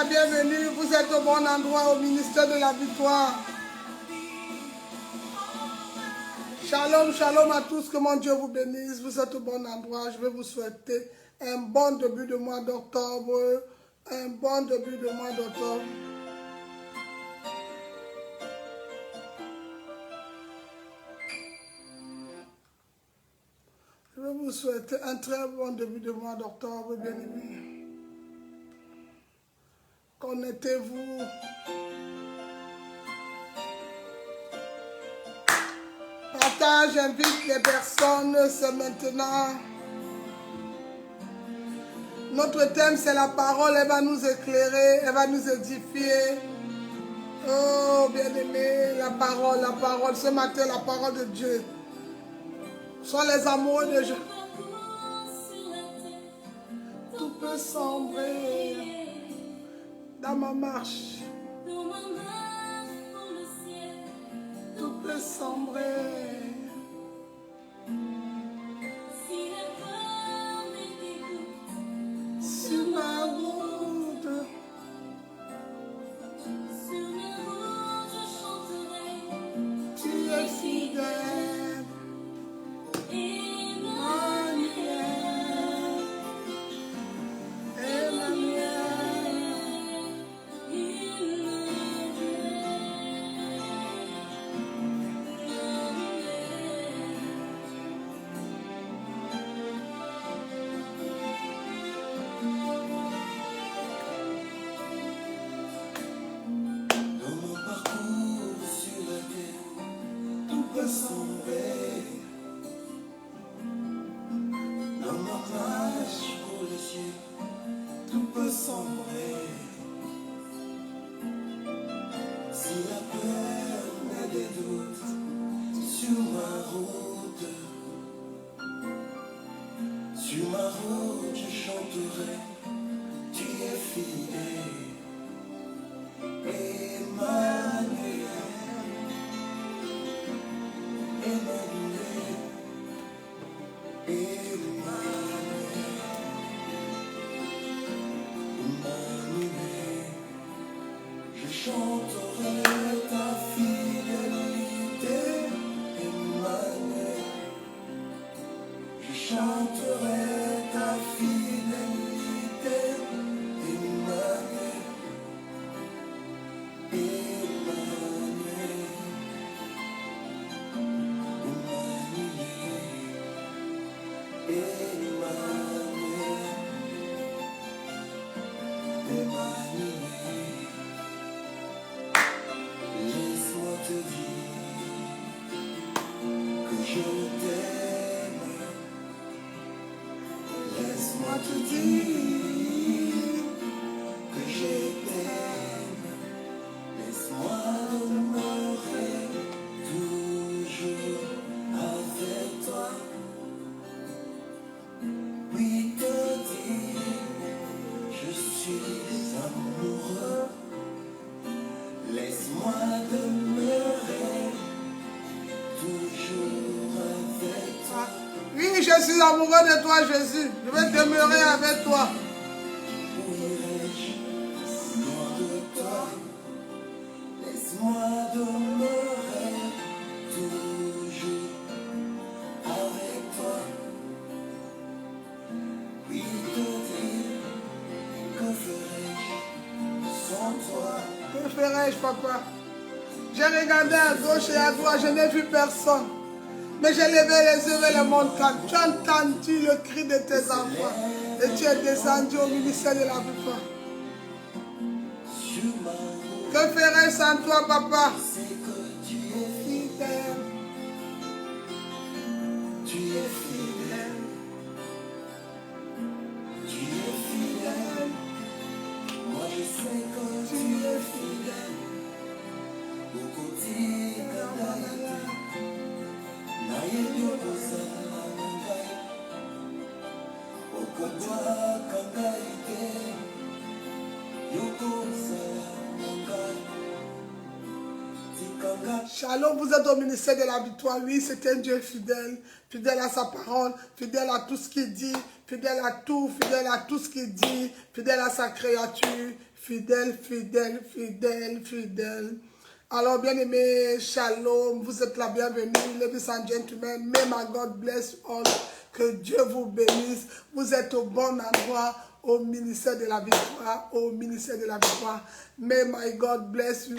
la bienvenue. Vous êtes au bon endroit au ministère de la victoire. Shalom, shalom à tous. Que mon Dieu vous bénisse. Vous êtes au bon endroit. Je vais vous souhaiter un bon début de mois d'octobre. Un bon début de mois d'octobre. Je vais vous souhaiter un très bon début de mois d'octobre, bien-aimés. Connectez-vous. Partage, invite les personnes, c'est maintenant. Notre thème, c'est la parole. Elle va nous éclairer, elle va nous édifier. Oh, bien-aimés, la parole. Ce matin, la parole de Dieu. Sont les amoureux de Dieu. Tout peut sombrer dans ma marche. Tout peut sombrer. Sur ma route. Tu es fidèle. Je suis amoureux de toi, Jésus. Je vais demeurer avec toi. Laisse-moi demeurer toujours avec toi. Oui, te dire, que ferais-je sans toi? Que ferais-je, papa? J'ai regardé à gauche et à droite, je n'ai vu personne. Mais j'ai levé les yeux vers les montagnes. Tu as entendu le cri de tes enfants. Et tu es descendu au ministère de la victoire. Que ferais-je sans toi, papa? Tu es fidèle. Tu es fidèle. Tu es fidèle. Moi je sais que tu es fidèle. Au quotidien. Shalom, vous êtes au ministère de la victoire. Oui, c'est un Dieu fidèle, fidèle à sa parole, fidèle à tout ce qu'il dit, fidèle à tout ce qu'il dit, fidèle à sa créature, fidèle, fidèle, fidèle, fidèle. Alors, bien-aimés, shalom, vous êtes la bienvenue, ladies and gentlemen. May my God bless you all. Que Dieu vous bénisse. Vous êtes au bon endroit, au ministère de la victoire, au ministère de la victoire. May my God bless you.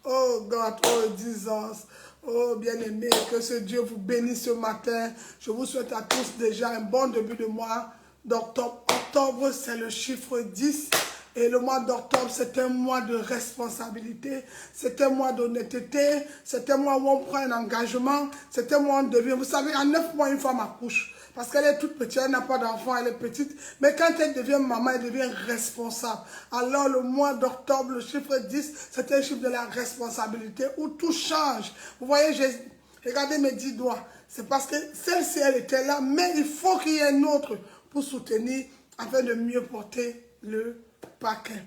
Oh God, oh Jesus. Oh bien-aimé, que ce Dieu vous bénisse ce matin. Je vous souhaite à tous déjà un bon début de mois d'octobre. Octobre, c'est le chiffre 10. Et le mois d'octobre, c'est un mois de responsabilité, c'est un mois d'honnêteté, c'est un mois où on prend un engagement, c'est un mois où on devient. Vous savez, en 9 mois, une femme accouche. Parce qu'elle est toute petite, elle n'a pas d'enfant, elle est petite. Mais quand elle devient maman, elle devient responsable. Alors le mois d'octobre, le chiffre 10, c'est un chiffre de la responsabilité où tout change. Vous voyez, regardez mes 10 doigts. C'est parce que celle-ci, elle était là, mais il faut qu'il y ait un autre pour soutenir afin de mieux porter le paquet.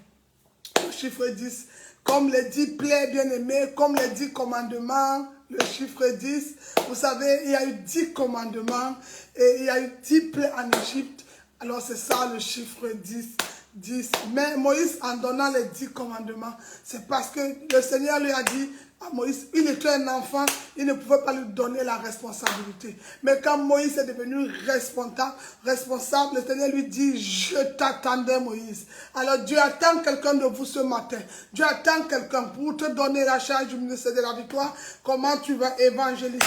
Le chiffre 10, comme les 10 plaies bien-aimés, comme les 10 commandements, le chiffre 10, vous savez, il y a eu 10 commandements et il y a eu 10 plaies en Égypte. Alors c'est ça le chiffre 10. Mais Moïse, en donnant les 10 commandements, c'est parce que le Seigneur lui a dit à Moïse, il était un enfant, il ne pouvait pas lui donner la responsabilité. Mais quand Moïse est devenu responsable, le Seigneur lui dit, je t'attendais Moïse. Alors Dieu attend quelqu'un de vous ce matin. Dieu attend quelqu'un pour te donner la charge du ministère de la victoire. Comment tu vas évangéliser,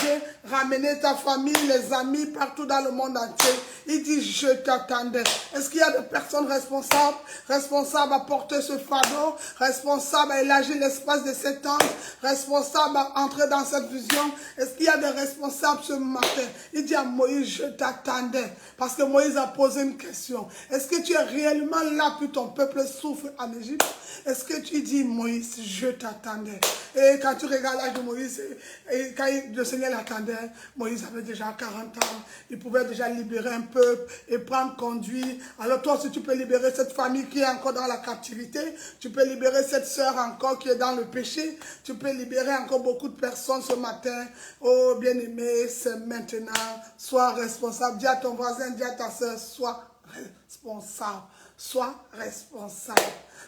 ramener ta famille, les amis partout dans le monde entier. Il dit, je t'attendais. Est-ce qu'il y a des personnes responsables à porter ce fardeau, responsables à élargir l'espace de cet ange, responsables à entrer dans cette vision? Est-ce qu'il y a des responsables ce matin? Il dit à Moïse, je t'attendais. Parce que Moïse a posé une question. Est-ce que tu es réellement là puis ton peuple souffre en Égypte? Est-ce que tu dis, Moïse, je t'attendais? Et quand tu regardes l'âge de Moïse, et quand le Seigneur l'attendait, Moïse avait déjà 40 ans. Il pouvait déjà libérer un peuple et prendre conduit. Alors toi aussi, tu peux libérer cette famille qui est encore dans la captivité. Tu peux libérer cette sœur encore qui est dans le péché. Tu peux libérer encore beaucoup de personnes ce matin. Oh, bien-aimé, c'est maintenant. Sois responsable. Dis à ton voisin, dis à ta sœur, sois responsable. Sois responsable.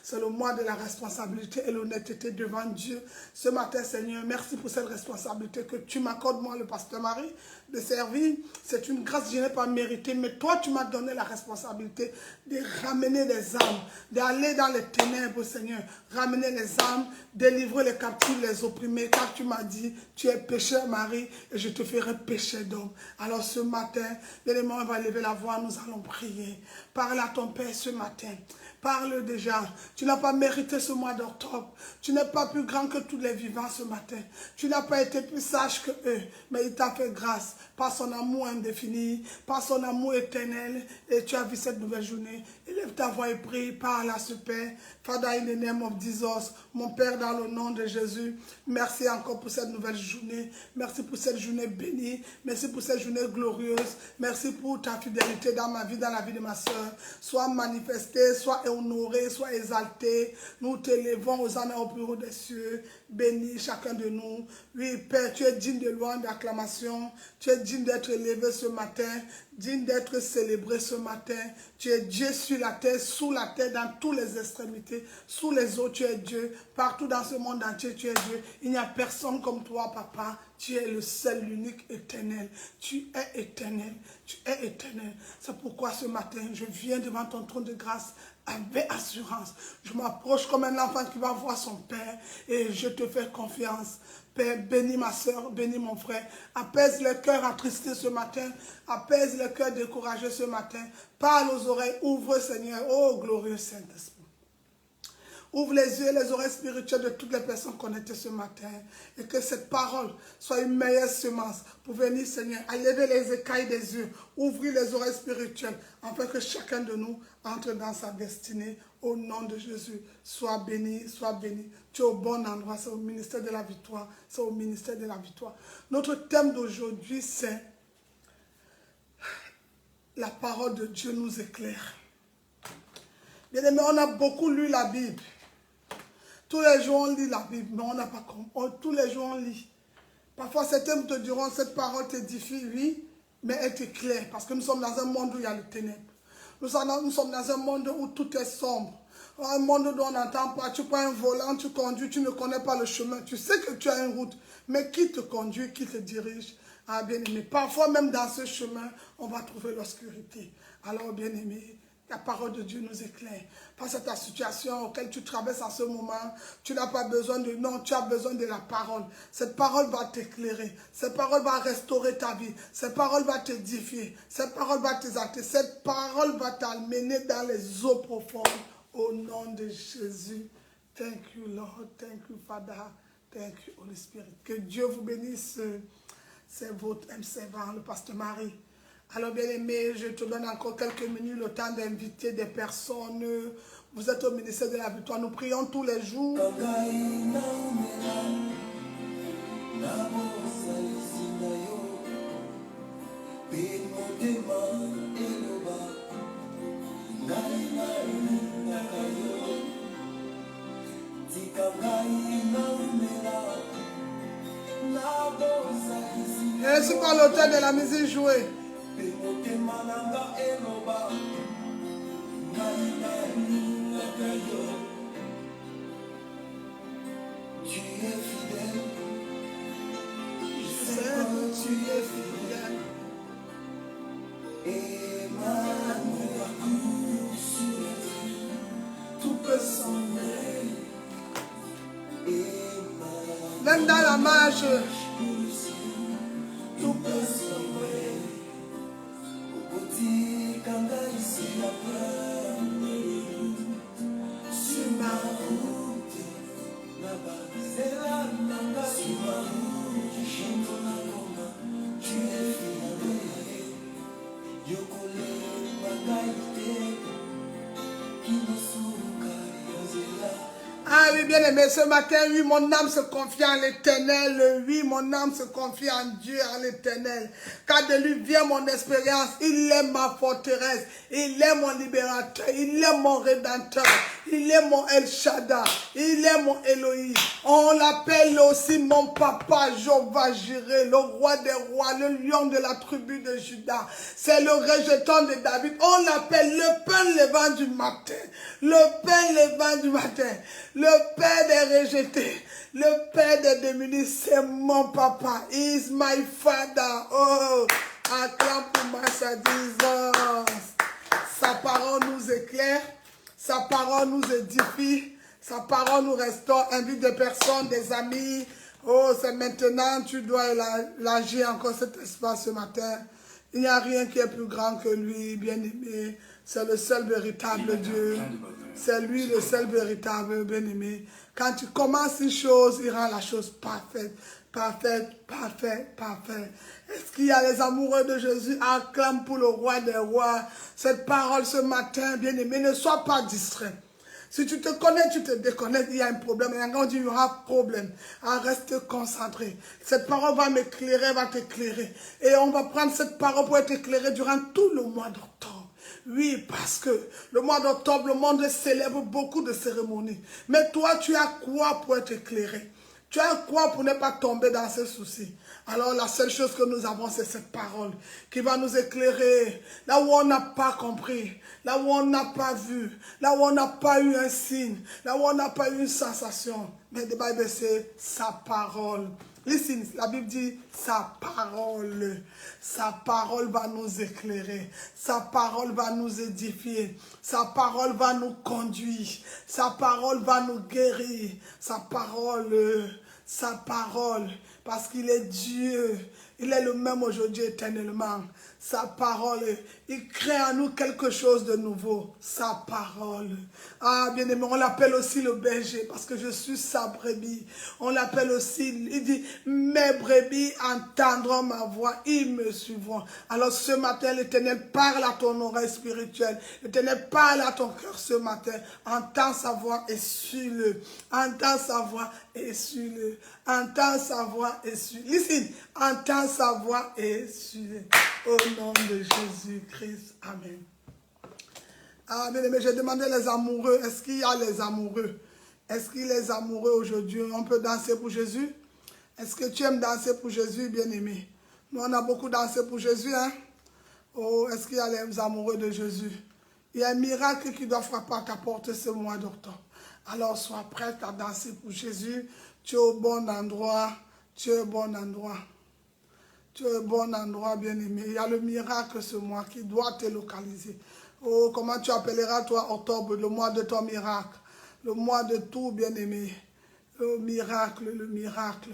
C'est le mois de la responsabilité et l'honnêteté devant Dieu. Ce matin, Seigneur, merci pour cette responsabilité que tu m'accordes, moi, le pasteur Marie, de servir. C'est une grâce que je n'ai pas méritée, mais toi, tu m'as donné la responsabilité de ramener les âmes, d'aller dans les ténèbres, Seigneur, ramener les âmes, délivrer les captifs, les opprimés, car tu m'as dit, tu es pécheur, Marie, et je te ferai pécher d'homme. Alors ce matin, bien-aimé, on va lever la voix, nous allons prier. Parle à ton Père ce matin. Parle déjà. Tu n'as pas mérité ce mois d'octobre. Tu n'es pas plus grand que tous les vivants ce matin. Tu n'as pas été plus sage que eux. Mais il t'a fait grâce par son amour indéfini, par son amour éternel. Et tu as vu cette nouvelle journée. Élève ta voix et prie. Parle à ce Père. Father, in the name of Jesus. Mon Père, dans le nom de Jésus. Merci encore pour cette nouvelle journée. Merci pour cette journée bénie. Merci pour cette journée glorieuse. Merci pour ta fidélité dans ma vie, dans la vie de ma soeur. Sois manifestée, sois honoré, sois exalté. Nous t'élevons aux honneurs au plus haut des cieux. Bénis chacun de nous. Oui, Père, tu es digne de louange, d'acclamation. Tu es digne d'être élevé ce matin, digne d'être célébré ce matin. Tu es Dieu sur la terre, sous la terre, dans toutes les extrémités. Sous les eaux, tu es Dieu. Partout dans ce monde entier, tu es Dieu. Il n'y a personne comme toi, Papa. Tu es le seul, l'unique, éternel. Tu es éternel. Tu es éternel. C'est pourquoi ce matin, je viens devant ton trône de grâce avec assurance. Je m'approche comme un enfant qui va voir son Père et je te fais confiance. Père, bénis ma soeur, bénis mon frère. Apaise le cœur attristé ce matin. Apaise le cœur découragé ce matin. Parle aux oreilles. Ouvre, Seigneur. Oh, glorieux Saint-Esprit. Ouvre les yeux et les oreilles spirituelles de toutes les personnes connectées ce matin. Et que cette parole soit une meilleure semence pour venir, Seigneur, à lever les écailles des yeux, ouvrir les oreilles spirituelles, afin que chacun de nous entre dans sa destinée. Au nom de Jésus, sois béni, sois béni. Tu es au bon endroit, c'est au ministère de la victoire. C'est au ministère de la victoire. Notre thème d'aujourd'hui, c'est la parole de Dieu nous éclaire. Bien aimé, on a beaucoup lu la Bible. Tous les jours, on lit la Bible, mais on n'a pas compris. Tous les jours, on lit. Parfois, certains te diront, cette parole t'édifie, oui, mais elle t'éclaire. Parce que nous sommes dans un monde où il y a le ténèbre. Nous sommes dans un monde où tout est sombre. Un monde où on n'entend pas. Tu prends un volant, tu conduis, tu ne connais pas le chemin. Tu sais que tu as une route, mais qui te conduit, qui te dirige? Ah, bien-aimé, parfois même dans ce chemin, on va trouver l'obscurité. Alors, bien-aimé, la parole de Dieu nous éclaire. Face à ta situation auquel tu traverses en ce moment, tu n'as pas besoin de non, tu as besoin de la parole. Cette parole va t'éclairer. Cette parole va restaurer ta vie. Cette parole va t'édifier. Cette parole va t'exalter. Cette parole va t'amener dans les eaux profondes. Au nom de Jésus. Thank you, Lord. Thank you, Father. Thank you, Holy Spirit. Que Dieu vous bénisse. C'est votre servant, le pasteur Marie. Alors, bien-aimé, je te donne encore quelques minutes le temps d'inviter des personnes. Vous êtes au ministère de la Victoire. Nous prions tous les jours. Et c'est par l'auteur de la musique jouée. Tu es fidèle. Je sais que tu es fidèle. Emmanuel, tout peut sembler. Même dans la marche, tout peut sembler. Sur ma route, là-bas, c'est là, sur ma route, tu es fidèle. Yokole, Magaïté, qui me souka, Yozela. Ah oui, bien aimé, ce matin, oui, mon âme se confie en l'Éternel. Oui, mon âme se confie en Dieu, en l'Éternel. Car de lui vient mon espérance. Il est ma forteresse. Il est mon libérateur. Il est mon rédempteur. Il est mon El Shaddai. Il est mon Elohim. On l'appelle aussi mon papa, Jéhovah Jireh, le roi des rois, le lion de la tribu de Juda. C'est le rejeton de David. On l'appelle le pain levant du matin. Le pain levant du matin. Le père des rejetés. Le père des démunis, c'est mon papa. He is my father. Oh, acclame pour moi sa disance. Sa parole nous éclaire. Sa parole nous édifie. Sa parole nous restaure. Invite des personnes, des amis. Oh, c'est maintenant, tu dois élargir encore cet espace ce matin. Il n'y a rien qui est plus grand que lui, bien-aimé. C'est le seul véritable Dieu. C'est lui le seul véritable bien-aimé. Quand tu commences une chose, il rend la chose parfaite. Parfaite, parfaite, parfaite. Est-ce qu'il y a les amoureux de Jésus? Acclame pour le roi des rois. Cette parole ce matin, bien-aimé, ne sois pas distrait. Si tu te connais, tu te déconnectes, il y a un problème. Et quand il y aura problème, reste concentré. Cette parole va m'éclairer, va t'éclairer. Et on va prendre cette parole pour être éclairé durant tout le mois d'octobre. Oui, parce que le mois d'octobre, le monde célèbre beaucoup de cérémonies. Mais toi, tu as quoi pour être éclairé? Tu as quoi pour ne pas tomber dans ces soucis? Alors la seule chose que nous avons, c'est cette parole qui va nous éclairer. Là où on n'a pas compris, là où on n'a pas vu, là où on n'a pas eu un signe, là où on n'a pas eu une sensation. Mais the Bible c'est sa parole. Listen, la Bible dit sa parole. Sa parole va nous éclairer. Sa parole va nous édifier. Sa parole va nous conduire. Sa parole va nous guérir. Sa parole, parce qu'il est Dieu. Il est le même aujourd'hui éternellement. Sa parole, il crée en nous quelque chose de nouveau. Sa parole. Ah, bien aimé, on l'appelle aussi le berger parce que je suis sa brebis. On l'appelle aussi, il dit, mes brebis entendront ma voix, ils me suivront. Alors ce matin, l'Éternel parle à ton oreille spirituelle. L'Éternel parle à ton cœur ce matin. Entends sa voix et suis-le. Entends sa voix et suis-le. Entends sa voix et suis-le. Listen, entends sa voix et suis-le. Au nom de Jésus-Christ. Amen. Ah, bien aimé, j'ai demandé les amoureux. Est-ce qu'il y a les amoureux? Est-ce qu'il est amoureux aujourd'hui? On peut danser pour Jésus? Est-ce que tu aimes danser pour Jésus, bien-aimé? Nous, on a beaucoup dansé pour Jésus, hein? Oh, est-ce qu'il y a les amoureux de Jésus? Il y a un miracle qui doit frapper à ta porte ce mois d'octobre. Alors, sois prête à danser pour Jésus. Tu es au bon endroit. Tu es au bon endroit. Tu es au bon endroit, bien-aimé. Il y a le miracle ce mois qui doit te localiser. Oh, comment tu appelleras, toi, octobre, le mois de ton miracle? Le mois de tout, bien-aimé. Le miracle, le miracle.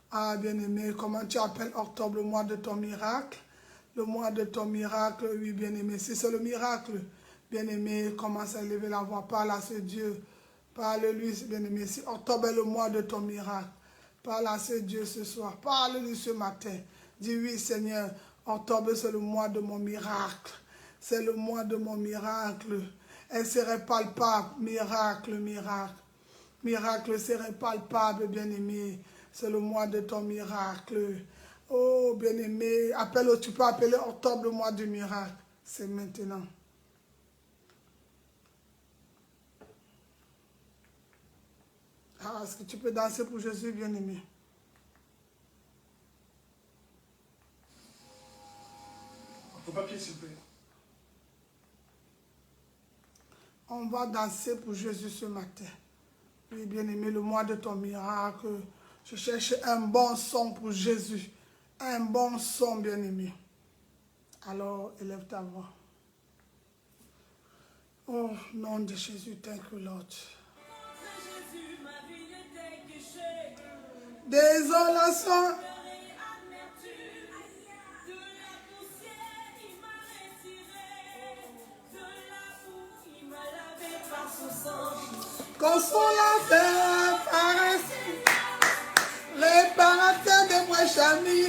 Ah, bien-aimé, comment tu appelles octobre, le mois de ton miracle? Le mois de ton miracle, oui, bien-aimé. Si c'est le miracle, bien-aimé, commence à élever la voix. Parle à ce Dieu. Parle-lui, bien-aimé. Si octobre est le mois de ton miracle, parle à ce Dieu ce soir. Parle-lui ce matin. Dis oui, Seigneur, octobre, c'est le mois de mon miracle. C'est le mois de mon miracle. Elle serait palpable. Miracle, miracle. Miracle serait palpable, bien-aimé. C'est le mois de ton miracle. Oh, bien-aimé, tu peux appeler octobre le mois du miracle. C'est maintenant. Ah, est-ce que tu peux danser pour Jésus, bien-aimé? Au papier, s'il vous plaît. On va danser pour Jésus ce matin. Oui, bien-aimé, le mois de ton miracle. Je cherche un bon son pour Jésus. Un bon son, bien-aimé. Alors, élève ta voix. Oh, nom de Jésus, thank you, Lord. Désolation. Consolateur, réparateur de moi, Chami.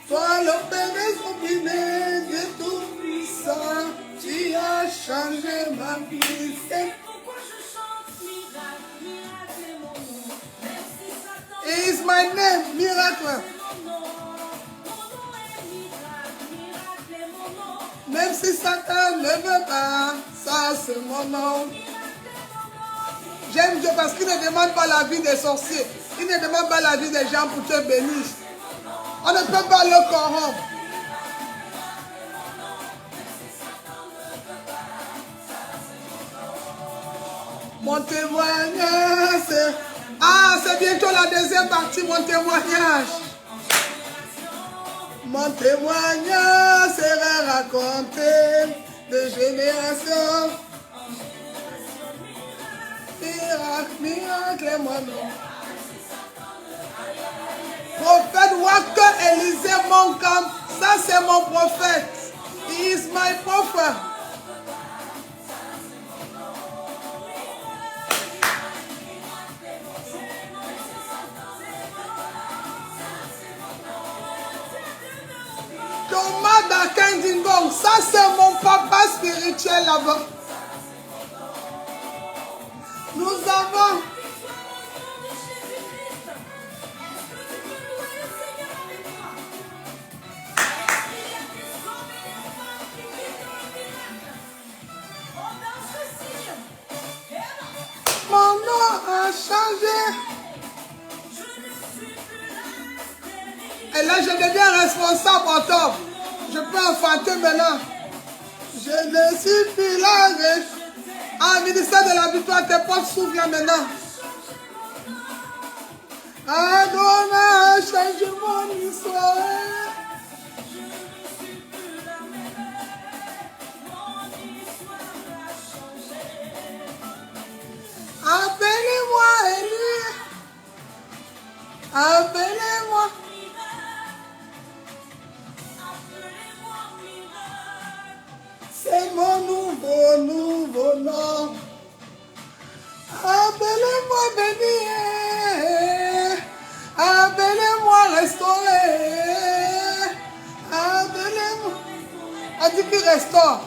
Toi, le Père des opprimés, de tout puissant, tu as changé ma vie. C'est pourquoi je chante miracle, miracle est mon nom. Is my name, miracle. Même si Satan ne veut pas, ça c'est mon nom. J'aime Dieu parce qu'il ne demande pas la vie des sorciers. Il ne demande pas la vie des gens pour te bénir. On ne peut pas le corrompre. Mon témoignage, c'est bientôt la deuxième partie, mon témoignage. Mon témoignage sera raconté de génération. Miracle, miracle est mon nom. Prophète Walker Élisée Moncam, ça c'est mon prophète. He is my prophet. Thomas Dakindingong, ça c'est mon papa spirituel là-bas. Nous avons mon nom a changé. Et là, je deviens responsable en top. Je peux enfanter maintenant. Je ne suis plus là. Ah, ministère de la victoire, tes portes s'ouvrent maintenant. Adonai, change mon histoire. Appelez-moi Élie. Appelez-moi. C'est mon nouveau nom. Appelez-moi béni. Appelez-moi restauré. Appelez-moi. On dit qu'il restaure.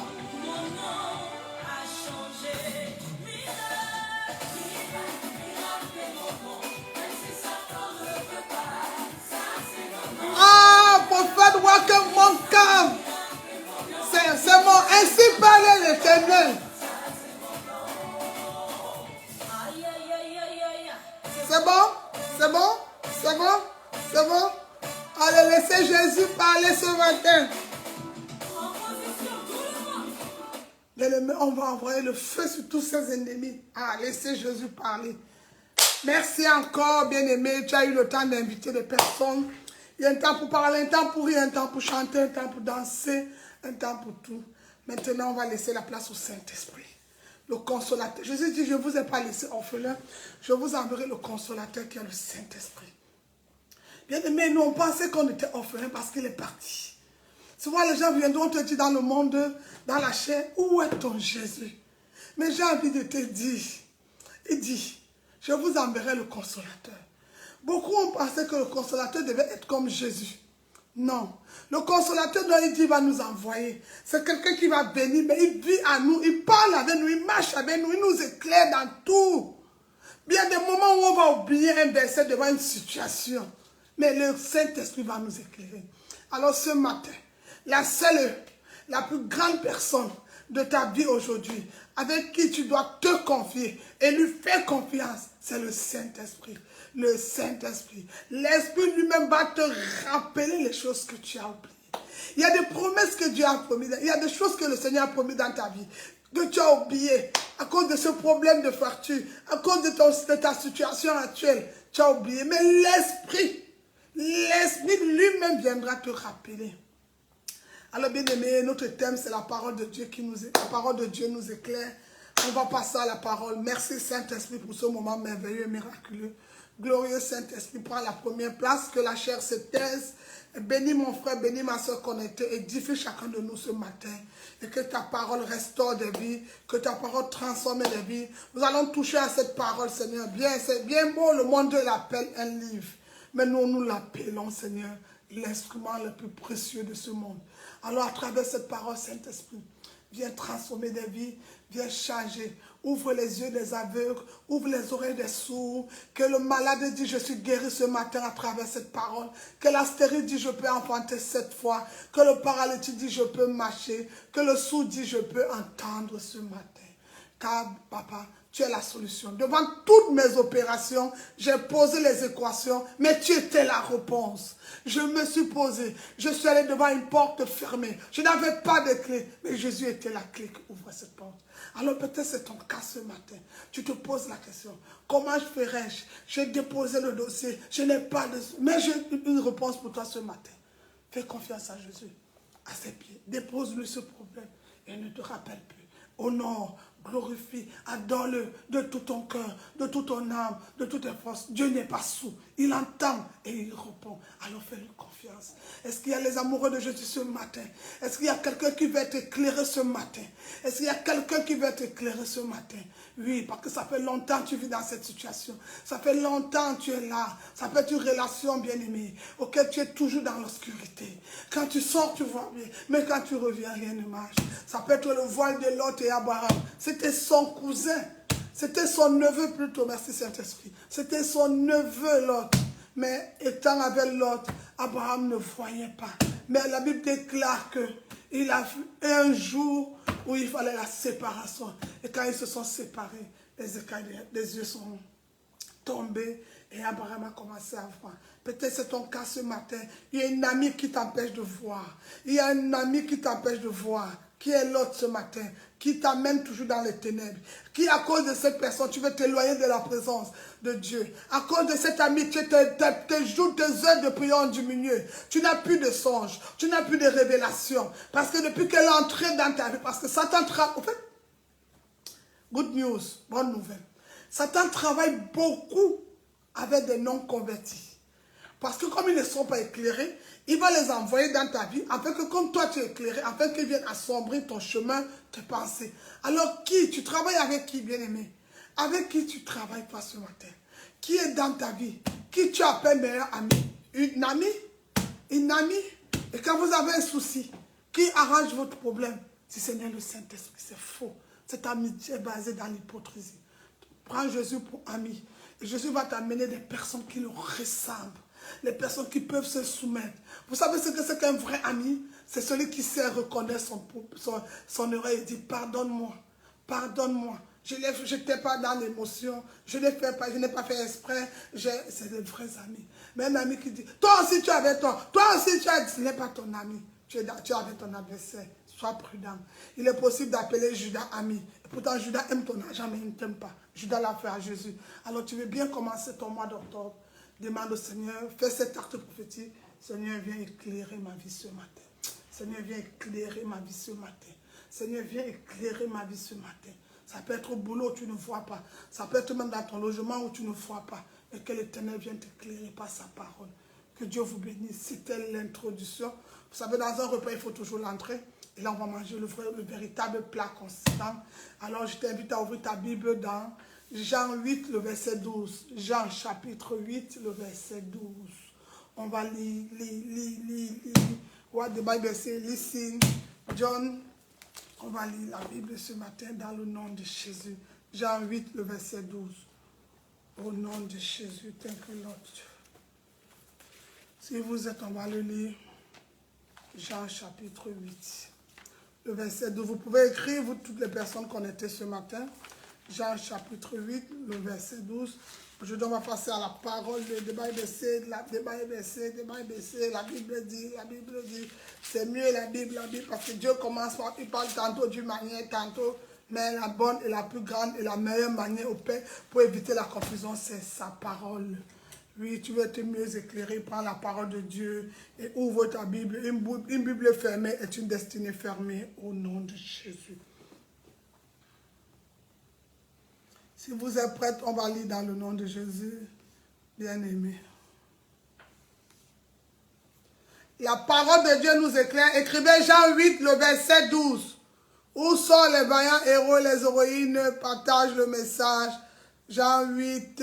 Ah, prophète Walker Moncam. C'est mon ainsi parle l'Éternel. bon? C'est bon? Allez, laissez Jésus parler ce matin. Bien-aimés, on va envoyer le feu sur tous ses ennemis. Ah, laissez Jésus parler. Merci encore, bien-aimé. Tu as eu le temps d'inviter des personnes. Il y a un temps pour parler, un temps pour rire, un temps pour chanter, un temps pour danser, un temps pour tout. Maintenant, on va laisser la place au Saint-Esprit. Le consolateur. Jésus dit, je ne vous ai pas laissé orphelin. Je vous enverrai le consolateur qui est le Saint-Esprit. Bien-aimé, nous on pensait qu'on était orphelin parce qu'il est parti. Souvent, les gens viendront te dire dans le monde, dans la chair, où est ton Jésus? Mais j'ai envie de te dire, il dit, je vous enverrai le consolateur. Beaucoup ont pensé que le consolateur devait être comme Jésus. Non. Le consolateur dont il dit va nous envoyer, c'est quelqu'un qui va venir, mais il vit à nous, il parle avec nous, il marche avec nous, il nous éclaire dans tout. Bien des moments où on va oublier un verset devant une situation, mais le Saint-Esprit va nous éclairer. Alors ce matin, la seule, la plus grande personne de ta vie aujourd'hui, avec qui tu dois te confier et lui faire confiance, c'est le Saint-Esprit. Le Saint-Esprit. L'Esprit lui-même va te rappeler les choses que tu as oubliées. Il y a des promesses que Dieu a promises. Il y a des choses que le Seigneur a promises dans ta vie, que tu as oubliées à cause de ce problème de fracture, à cause de ta situation actuelle. Tu as oublié. Mais l'Esprit lui-même viendra te rappeler. Alors bien aimé, notre thème c'est la parole de Dieu la parole de Dieu nous éclaire. On va passer à la parole. Merci Saint-Esprit pour ce moment merveilleux et miraculeux. Glorieux Saint-Esprit, prends la première place, que la chair se taise. Bénis mon frère, bénis ma soeur connectée, édifie chacun de nous ce matin. Et que ta parole restaure des vies, que ta parole transforme des vies. Nous allons toucher à cette parole, Seigneur. C'est bien beau, le monde l'appelle un livre. Mais nous l'appelons, Seigneur, l'instrument le plus précieux de ce monde. Alors à travers cette parole, Saint-Esprit, viens transformer des vies, viens changer. Ouvre les yeux des aveugles, ouvre les oreilles des sourds. Que le malade dit, je suis guéri ce matin à travers cette parole. Que la stérile dit, je peux enfanter 7 fois. Que le paralytique dit, je peux marcher. Que le sourd dit, je peux entendre ce matin. Car, papa, tu es la solution. Devant toutes mes opérations, j'ai posé les équations, mais tu étais la réponse. Je me suis posé, je suis allé devant une porte fermée. Je n'avais pas de clé, mais Jésus était la clé qui ouvre cette porte. Alors peut-être c'est ton cas ce matin. Tu te poses la question, comment je ferais-je? J'ai déposé le dossier, je n'ai pas de... Mais j'ai une réponse pour toi ce matin. Fais confiance à Jésus, à ses pieds. Dépose-lui ce problème et ne te rappelle plus. Honore, glorifie, adore-le de tout ton cœur, de toute ton âme, de toutes tes forces. Dieu n'est pas sourd, il entend et il répond. Alors fais-lui confiance. Est-ce qu'il y a les amoureux de Jésus ce matin? Est-ce qu'il y a quelqu'un qui va t'éclairer ce matin? Est-ce qu'il y a quelqu'un qui va t'éclairer ce matin? Oui, parce que ça fait longtemps que tu vis dans cette situation. Ça fait longtemps que tu es là. Ça peut être une relation bien-aimée auquel tu es toujours dans l'obscurité. Quand tu sors, tu vois bien. Mais quand tu reviens, rien ne marche. Ça peut être le voile de Lot et Abraham. C'était son cousin. C'était son neveu plutôt. Merci Saint-Esprit. C'était son neveu Lot. Mais étant avec Lot, Abraham ne voyait pas. Mais la Bible déclare qu'il a vu un jour où il fallait la séparation. Et quand ils se sont séparés, les yeux sont tombés et Abraham a commencé à voir. Peut-être c'est ton cas ce matin. Il y a une amie qui t'empêche de voir. Il y a un ami qui t'empêche de voir. Qui est l'autre ce matin? Qui t'amène toujours dans les ténèbres? Qui, à cause de cette personne, tu veux t'éloigner de la présence de Dieu? À cause de cet ami, tes jours, tes heures de prière ont diminué. Tu n'as plus de songes. Tu n'as plus de révélations. Parce que depuis qu'elle est entrée dans ta vie, parce que Satan travaille... En fait, good news, bonne nouvelle. Satan travaille beaucoup avec des non-convertis. Parce que comme ils ne sont pas éclairés, il va les envoyer dans ta vie, afin que comme toi tu es éclairé, afin qu'ils viennent assombrir ton chemin, tes pensées. Alors qui? Tu travailles avec qui, bien-aimé? Avec qui tu travailles toi ce matin? Qui est dans ta vie? Qui tu appelles meilleur ami? Une amie? Une amie? Et quand vous avez un souci, qui arrange votre problème? Si ce n'est le Saint-Esprit, c'est faux. Cette amitié est basée dans l'hypocrisie. Prends Jésus pour ami. Et Jésus va t'amener des personnes qui le ressemblent. Les personnes qui peuvent se soumettre. Vous savez ce que c'est qu'un vrai ami? C'est celui qui sait reconnaître son erreur et dit pardonne-moi, pardonne-moi, Je n'étais pas dans l'émotion. Je n'ai pas fait exprès. C'est des vrais amis. Mais un ami qui dit, toi aussi tu avais tort. Toi aussi tu as dit, ce n'est pas ton ami. Tu es avec ton adversaire. Sois prudent. Il est possible d'appeler Judas ami. Et pourtant, Judas aime ton argent, mais il ne t'aime pas. Judas l'a fait à Jésus. Alors, tu veux bien commencer ton mois d'octobre. Demande au Seigneur, fais cet acte prophétique. Seigneur, viens éclairer ma vie ce matin. Seigneur, viens éclairer ma vie ce matin. Seigneur, viens éclairer ma vie ce matin. Ça peut être au boulot où tu ne vois pas. Ça peut être même dans ton logement où tu ne vois pas. Et que l'Éternel vienne t'éclairer par sa parole. Que Dieu vous bénisse. C'était l'introduction. Vous savez, dans un repas, il faut toujours l'entrée. Et là, on va manger le véritable plat consistant. Alors, je t'invite à ouvrir ta Bible dans Jean 8, le verset 12. Jean chapitre 8, le verset 12. On va lire. What the Bible says, listen. John, on va lire la Bible ce matin dans le nom de Jésus. Jean 8, le verset 12. Au nom de Jésus, thank you, Lord. Si vous êtes, on va le lire. Jean chapitre 8. Le verset 12. Vous pouvez écrire, vous, toutes les personnes connectées ce matin. Jean chapitre 8, le verset 12. Aujourd'hui, on va passer à la parole de Bible say, la Bible dit, c'est mieux la Bible, parce que Dieu commence par, il parle tantôt d'une manière, tantôt, mais la bonne et la plus grande et la meilleure manière au Père pour éviter la confusion, c'est sa parole. Oui, tu veux être mieux éclairé, prends la parole de Dieu et ouvre ta Bible. Une Bible fermée est une destinée fermée au nom de Jésus. Si vous êtes prêts, on va lire dans le nom de Jésus, bien-aimé. La parole de Dieu nous éclaire. Écrivez Jean 8, le verset 12. Où sont les vaillants héros, les héroïnes? Partagent le message. Jean 8,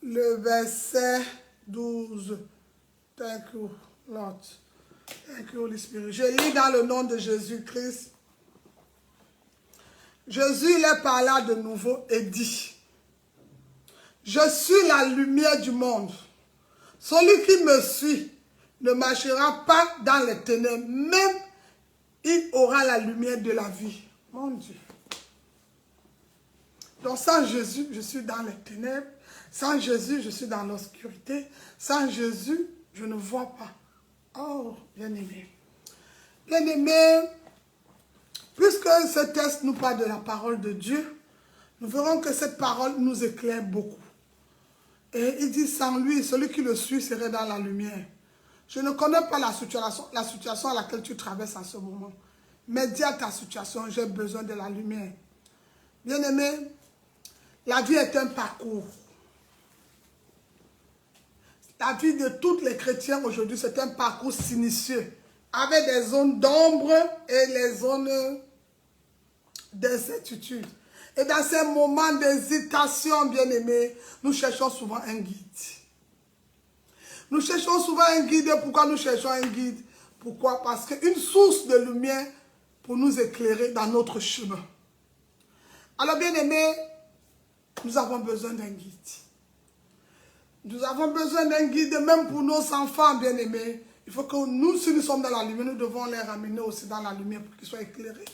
le verset 12. Thank you, Lord. Thank you, Holy Spirit. Je lis dans le nom de Jésus-Christ. Jésus leur parla de nouveau et dit, je suis la lumière du monde. Celui qui me suit ne marchera pas dans les ténèbres, même il aura la lumière de la vie. Mon Dieu. Donc sans Jésus, je suis dans les ténèbres. Sans Jésus, je suis dans l'obscurité. Sans Jésus, je ne vois pas. Oh, bien-aimé. Bien-aimé, puisque ce texte nous parle de la parole de Dieu, nous verrons que cette parole nous éclaire beaucoup. Et il dit, sans lui, celui qui le suit serait dans la lumière. Je ne connais pas la situation à laquelle tu traverses en ce moment. Mais dis à ta situation, j'ai besoin de la lumière. Bien-aimé, la vie est un parcours. La vie de tous les chrétiens aujourd'hui, c'est un parcours sinueux, avec des zones d'ombre et les zones d'incertitude. Et dans ces moments d'hésitation, bien-aimés, nous cherchons souvent un guide. Nous cherchons souvent un guide. Pourquoi nous cherchons un guide? Pourquoi? Parce qu'une source de lumière pour nous éclairer dans notre chemin. Alors, bien-aimés, nous avons besoin d'un guide. Nous avons besoin d'un guide, même pour nos enfants, bien-aimés. Il faut que nous, si nous sommes dans la lumière, nous devons les ramener aussi dans la lumière pour qu'ils soient éclairés.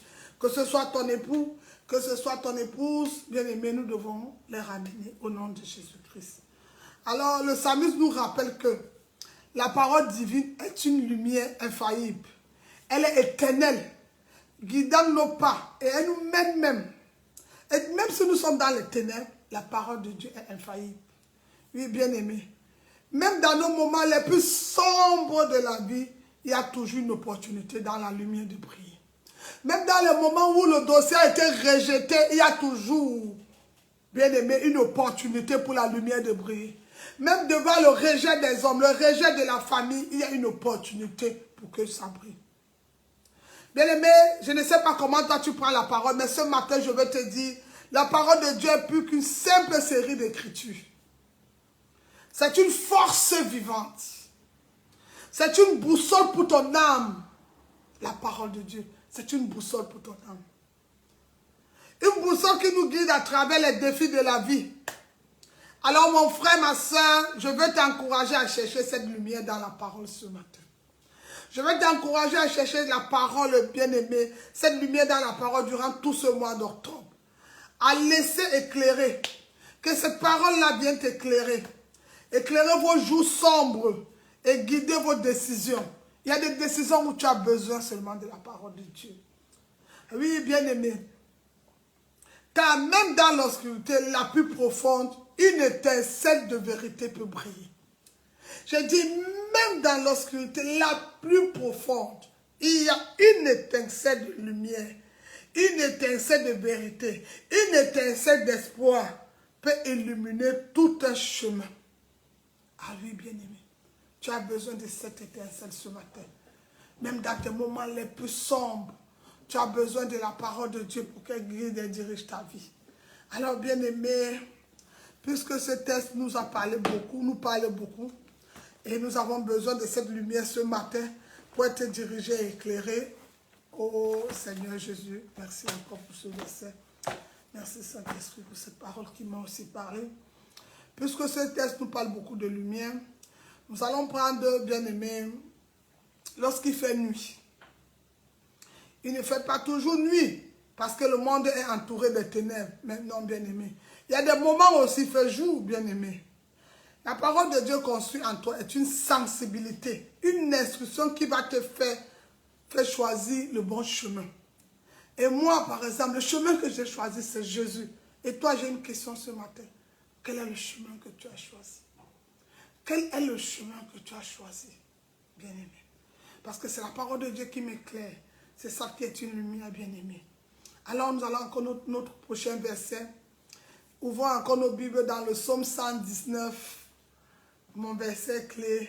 Que ce soit ton époux, que ce soit ton épouse, bien-aimés, nous devons les ramener au nom de Jésus-Christ. Alors, le psalmiste nous rappelle que la parole divine est une lumière infaillible. Elle est éternelle, guidant nos pas, et elle nous mène même. Et même si nous sommes dans les ténèbres, la parole de Dieu est infaillible. Oui, bien-aimés. Même dans nos moments les plus sombres de la vie, il y a toujours une opportunité dans la lumière de prier. Même dans les moments où le dossier a été rejeté, il y a toujours, bien-aimé, une opportunité pour la lumière de briller. Même devant le rejet des hommes, le rejet de la famille, il y a une opportunité pour que ça brille. Bien-aimé, je ne sais pas comment toi tu prends la parole, mais ce matin, je vais te dire, la parole de Dieu est plus qu'une simple série d'écritures. C'est une force vivante. C'est une boussole pour ton âme. La parole de Dieu, c'est une boussole pour ton âme. Une boussole qui nous guide à travers les défis de la vie. Alors mon frère, ma soeur, je veux t'encourager à chercher cette lumière dans la parole ce matin. Je veux t'encourager à chercher la parole bien-aimée, cette lumière dans la parole durant tout ce mois d'octobre. à laisser éclairer. Que cette parole-là vienne t'éclairer. Éclairer vos jours sombres et guider vos décisions. Il y a des décisions où tu as besoin seulement de la parole de Dieu. Oui, bien-aimé. Car même dans l'obscurité la plus profonde, une étincelle de vérité peut briller. Je dis, même dans l'obscurité la plus profonde, il y a une étincelle de lumière, une étincelle de vérité, une étincelle d'espoir peut illuminer tout un chemin. Ah oui, bien-aimé, tu as besoin de cette étincelle ce matin. Même dans tes moments les plus sombres, tu as besoin de la parole de Dieu pour qu'elle guide et dirige ta vie. Alors, bien-aimé, puisque ce texte nous a parlé beaucoup, nous parle beaucoup, et nous avons besoin de cette lumière ce matin pour être dirigé et éclairé. Oh Seigneur Jésus, merci encore pour ce verset. Merci Saint-Esprit pour cette parole qui m'a aussi parlé. Puisque ce texte nous parle beaucoup de lumière, nous allons prendre, bien-aimé, lorsqu'il fait nuit. Il ne fait pas toujours nuit, parce que le monde est entouré de ténèbres. Maintenant, bien-aimé, il y a des moments où aussi il fait jour, bien-aimé. La parole de Dieu construit en toi est une sensibilité, une instruction qui va te faire choisir le bon chemin. Et moi, par exemple, le chemin que j'ai choisi, c'est Jésus. Et toi, j'ai une question ce matin. Quel est le chemin que tu as choisi? Quel est le chemin que tu as choisi, bien-aimé? Parce que c'est la parole de Dieu qui m'éclaire. C'est ça qui est une lumière, bien-aimé. Alors, nous allons encore notre prochain verset. Ouvrons encore nos Bibles dans le psaume 119. Mon verset clé,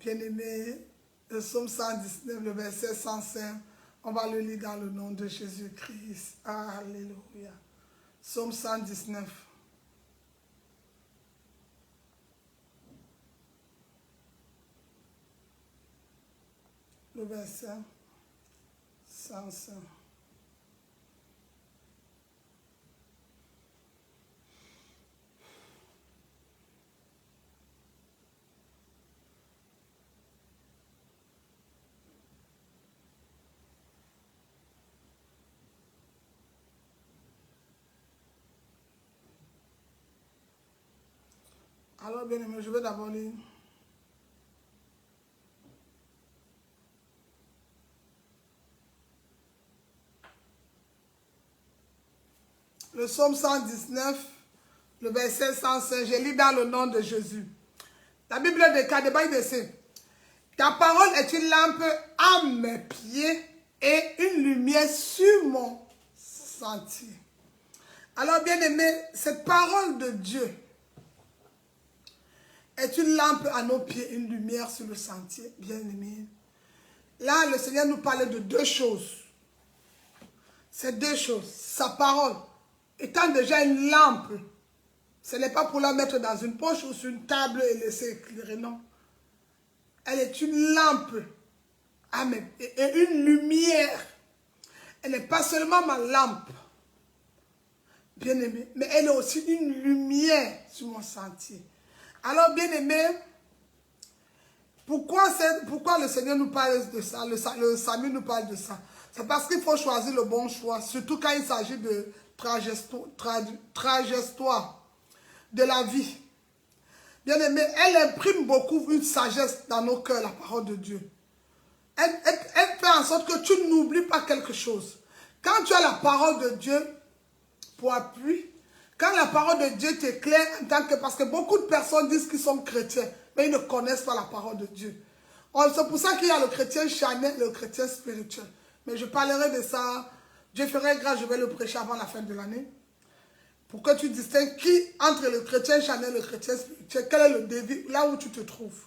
bien-aimé, le psaume 119, le verset 105, on va le lire dans le nom de Jésus-Christ. Alléluia. Psaume 119. Le verset 105. Alors, bien aimé, je vais d'abord lire. Le psaume 119, le verset 105, je lis dans le nom de Jésus. La Bible déclare, ta parole est une lampe à mes pieds et une lumière sur mon sentier. Alors, bien aimé, cette parole de Dieu est une lampe à nos pieds, une lumière sur le sentier, bien aimé. Là, le Seigneur nous parlait de deux choses. Ces deux choses, sa parole étant déjà une lampe, ce n'est pas pour la mettre dans une poche ou sur une table et laisser éclairer, non. Elle est une lampe et une lumière. Elle n'est pas seulement ma lampe, bien aimé, mais elle est aussi une lumière sur mon sentier. Alors, bien aimé, pourquoi le Seigneur nous parle de ça, le Samuel nous parle de ça? C'est parce qu'il faut choisir le bon choix, surtout quand il s'agit de trajectoire de la vie. Bien aimé, elle imprime beaucoup une sagesse dans nos cœurs, la parole de Dieu. Elle fait en sorte que tu n'oublies pas quelque chose. Quand tu as la parole de Dieu pour appui, quand la parole de Dieu t'éclaire en tant que... Parce que beaucoup de personnes disent qu'ils sont chrétiens, mais ils ne connaissent pas la parole de Dieu. C'est pour ça qu'il y a le chrétien charnel et le chrétien spirituel. Mais je parlerai de ça. Dieu ferait grâce, je vais le prêcher avant la fin de l'année. Pour que tu distingues entre le chrétien charnel et le chrétien spirituel, quel est le défi, là où tu te trouves.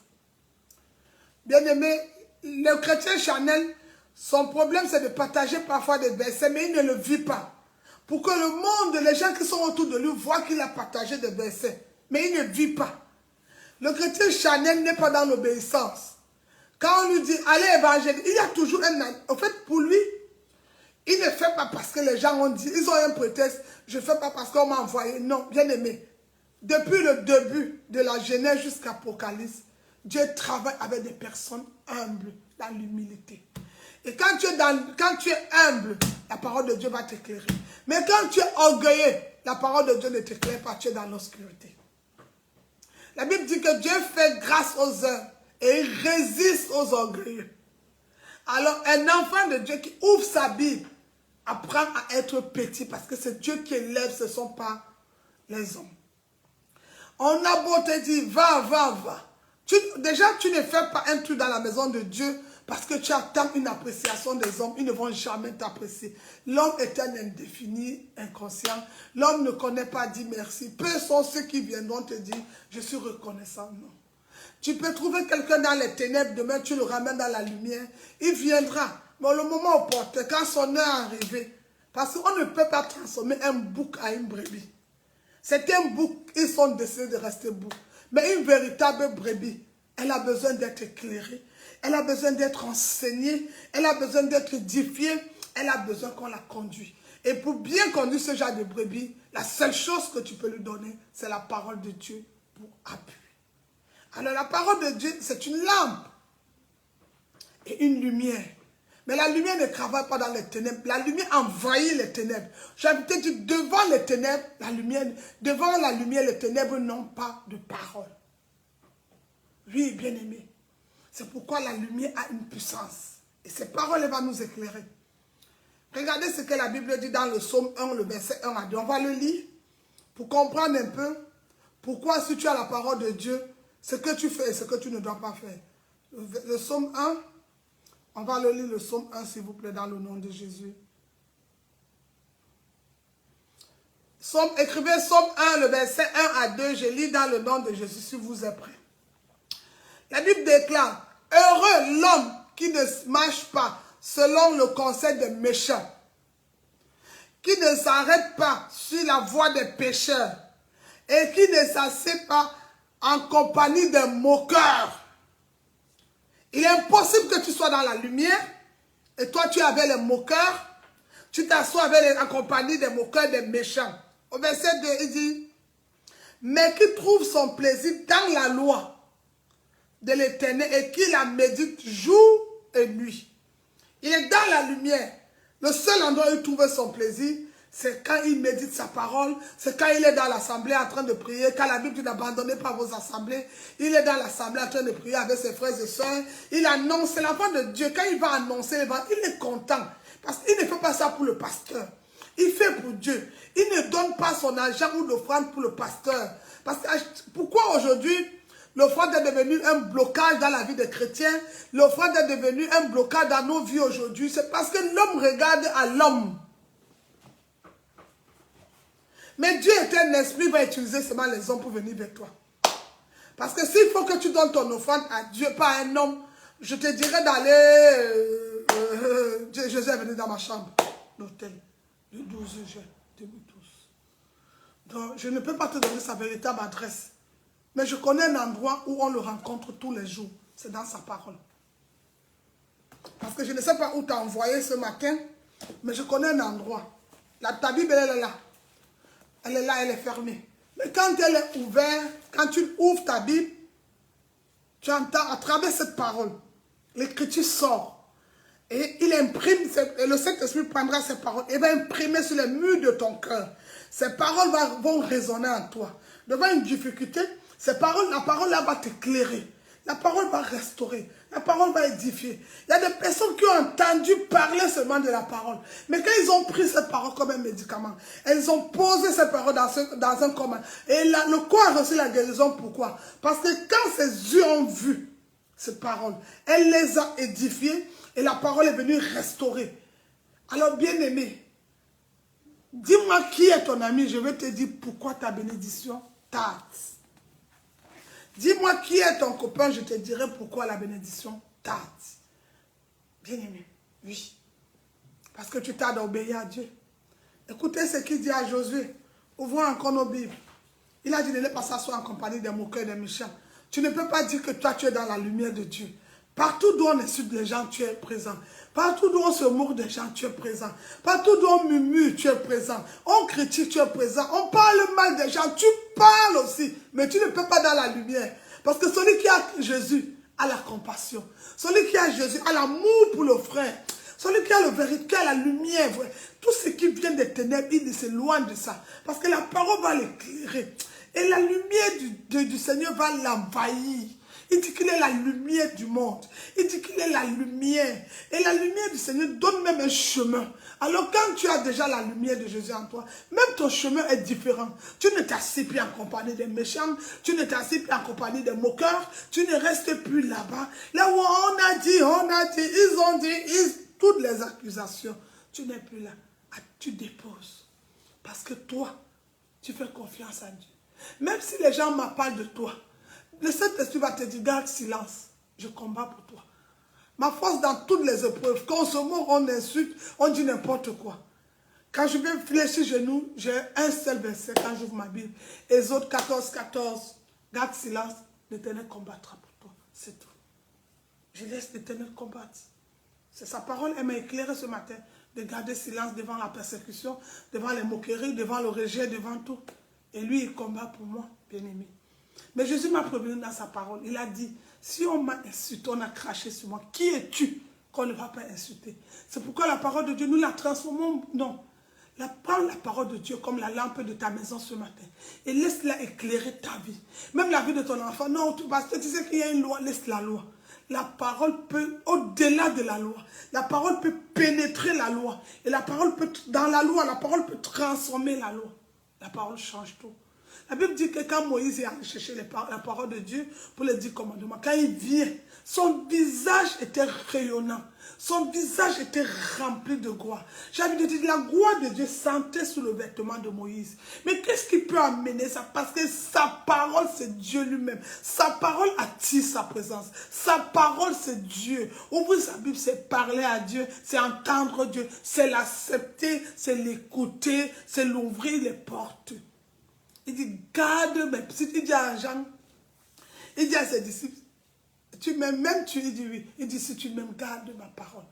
Bien aimé, le chrétien charnel, son problème c'est de partager parfois des versets, mais il ne le vit pas. Pour que le monde, les gens qui sont autour de lui voient qu'il a partagé des versets, mais il ne vit pas. Le chrétien charnel n'est pas dans l'obéissance. Quand on lui dit, allez évangéliser, il y a toujours un... En fait, pour lui, il ne fait pas parce que les gens ont dit, ils ont un prétexte, je ne fais pas parce qu'on m'a envoyé. Non, bien aimé, depuis le début de la Genèse jusqu'à l'Apocalypse, Dieu travaille avec des personnes humbles, dans l'humilité. Et quand tu es humble, la parole de Dieu va t'éclairer. Mais quand tu es orgueilleux, la parole de Dieu ne t'éclaire pas, tu es dans l'obscurité. La Bible dit que Dieu fait grâce aux uns et il résiste aux orgueilleux. Alors, un enfant de Dieu qui ouvre sa Bible apprend à être petit parce que c'est Dieu qui élève, ce ne sont pas les hommes. On a beau te dire, va, va, va. Déjà, tu ne fais pas un truc dans la maison de Dieu parce que tu attends une appréciation des hommes. Ils ne vont jamais t'apprécier. L'homme est un indéfini, inconscient. L'homme ne connaît pas dire merci. Peu sont ceux qui viendront te dire, je suis reconnaissant. Non. Tu peux trouver quelqu'un dans les ténèbres, demain tu le ramènes dans la lumière. Il viendra. Mais le moment opportun, quand son heure est arrivée, parce qu'on ne peut pas transformer un bouc à une brebis. C'est un bouc, ils sont décidés de rester bouc. Mais une véritable brebis, elle a besoin d'être éclairée, elle a besoin d'être enseignée, elle a besoin d'être édifiée, elle a besoin qu'on la conduise. Et pour bien conduire ce genre de brebis, la seule chose que tu peux lui donner, c'est la parole de Dieu pour appui. Alors la parole de Dieu, c'est une lampe et une lumière. Mais la lumière ne travaille pas dans les ténèbres. La lumière envahit les ténèbres. J'avais dit, devant les ténèbres, devant la lumière, les ténèbres n'ont pas de parole. Oui, bien aimé. C'est pourquoi la lumière a une puissance. Et ces paroles, elles vont nous éclairer. Regardez ce que la Bible dit dans le psaume 1, le verset 1 à 2. On va le lire pour comprendre un peu pourquoi si tu as la parole de Dieu, ce que tu fais et ce que tu ne dois pas faire. Le psaume 1, on va le lire, le psaume 1, s'il vous plaît, dans le nom de Jésus. Écrivez psaume 1, le verset 1 à 2. Je lis dans le nom de Jésus, si vous êtes prêts. La Bible déclare, heureux l'homme qui ne marche pas selon le conseil des méchants, qui ne s'arrête pas sur la voie des pécheurs et qui ne s'assied pas en compagnie des moqueurs. Il est impossible que tu sois dans la lumière et toi tu es avec les moqueurs, tu t'assois en compagnie des moqueurs, des méchants. Au verset 2, il dit, mais qui trouve son plaisir dans la loi de l'Éternel et qui la médite jour et nuit. Il est dans la lumière. Le seul endroit où il trouve son plaisir, c'est quand il médite sa parole, c'est quand il est dans l'assemblée en train de prier, quand la Bible dit n'abandonnez pas vos assemblées, il est dans l'assemblée en train de prier avec ses frères et sœurs, il annonce, c'est l'enfant de Dieu, quand il va annoncer, il est content, parce qu'il ne fait pas ça pour le pasteur, il fait pour Dieu, il ne donne pas son argent ou l'offrande pour le pasteur, parce que pourquoi aujourd'hui, l'offrande est devenue un blocage dans la vie des chrétiens, l'offrande est devenue un blocage dans nos vies aujourd'hui, c'est parce que l'homme regarde à l'homme. Mais Dieu est un esprit, il va utiliser seulement les hommes pour venir vers toi. Parce que s'il faut que tu donnes ton offrande à Dieu, pas à un homme, je te dirais d'aller... Jésus est venu dans ma chambre d'hôtel le 12 juin 2012. Donc, je ne peux pas te donner sa véritable adresse. Mais je connais un endroit où on le rencontre tous les jours. C'est dans sa parole. Parce que je ne sais pas où tu as envoyé ce matin, mais je connais un endroit. Ta Bible, elle est là. Elle est là, elle est fermée. Mais quand elle est ouverte, quand tu ouvres ta Bible, tu entends à travers cette parole, l'écriture sort. Et il imprime, et le Saint-Esprit prendra ces paroles et va imprimer sur les murs de ton cœur. Ces paroles vont résonner en toi. Devant une difficulté, la parole là va t'éclairer. La parole va restaurer. La parole va édifier. Il y a des personnes qui ont entendu parler seulement de la parole. Mais quand ils ont pris cette parole comme un médicament, elles ont posé cette parole dans un coma. Et le corps a reçu la guérison. Pourquoi? Parce que quand ses yeux ont vu cette parole, elle les a édifiés et la parole est venue restaurer. Alors bien aimé, dis-moi qui est ton ami, je vais te dire pourquoi ta bénédiction tarde. Dis-moi qui est ton copain, je te dirai pourquoi la bénédiction tarde. Bien aimé, oui. Parce que tu tardes à obéir à Dieu. Écoutez ce qu'il dit à Josué. Ouvrons encore nos Bibles. Il a dit de ne pas s'asseoir en compagnie des moqueurs et des méchants. Tu ne peux pas dire que toi tu es dans la lumière de Dieu. Partout d'où on insulte les gens, tu es présent. Partout d'où on se moque des gens, tu es présent. Partout d'où on murmure, tu es présent. On critique, tu es présent. On parle mal des gens, tu parles aussi. Mais tu ne peux pas dans la lumière. Parce que celui qui a Jésus a la compassion. Celui qui a Jésus a l'amour pour le frère. Celui qui a le vérité, qui a la lumière, tout ce qui vient des ténèbres, il s'éloigne de ça. Parce que la parole va l'éclairer. Et la lumière du Seigneur va l'envahir. Il dit qu'il est la lumière du monde. Il dit qu'il est la lumière. Et la lumière du Seigneur donne même un chemin. Alors quand tu as déjà la lumière de Jésus en toi, même ton chemin est différent. Tu ne t'assieds plus en compagnie des méchants. Tu ne t'assieds plus en compagnie des moqueurs. Tu ne restes plus là-bas. Là où on a dit, ils ont dit, toutes les accusations. Tu n'es plus là. Tu déposes. Parce que toi, tu fais confiance à Dieu. Même si les gens me parlent de toi, le Saint-Esprit va te dire, garde silence, je combats pour toi. Ma force dans toutes les épreuves, quand on se moque, on insulte, on dit n'importe quoi. Quand je vais fléchir genoux, j'ai un seul verset quand j'ouvre ma Bible. Exode 14, 14, garde silence, l'Éternel combattra pour toi, c'est tout. Je laisse l'Éternel combattre. C'est sa parole, elle m'a éclairé ce matin, de garder silence devant la persécution, devant les moqueries, devant le rejet, devant tout. Et lui, il combat pour moi, bien-aimé. Mais Jésus m'a prévenu dans sa parole. Il a dit, si on m'a insulté, on a craché sur moi, qui es-tu qu'on ne va pas insulter? C'est pourquoi la parole de Dieu, nous la transformons. Non. Prends la parole de Dieu comme la lampe de ta maison ce matin. Et laisse-la éclairer ta vie. Même la vie de ton enfant. Non, parce que tu sais qu'il y a une loi, laisse la loi. La parole peut, au-delà de la loi, la parole peut pénétrer la loi. Et la parole peut, dans la loi, la parole peut transformer la loi. La parole change tout. La Bible dit que quand Moïse est allé chercher la parole de Dieu pour les 10 commandements, quand il vient, son visage était rayonnant. Son visage était rempli de gloire. J'ai envie de dire, la gloire de Dieu sentait sous le vêtement de Moïse. Mais qu'est-ce qui peut amener ça? Parce que sa parole, c'est Dieu lui-même. Sa parole attire sa présence. Sa parole, c'est Dieu. Ouvrir sa Bible, c'est parler à Dieu, c'est entendre Dieu, c'est l'accepter, c'est l'écouter, c'est l'ouvrir les portes. Il dit, garde mes... Il dit à Jean, il dit à ses disciples, tu m'aimes, même tu, il dit oui. Il dit, si tu m'aimes, garde ma parole.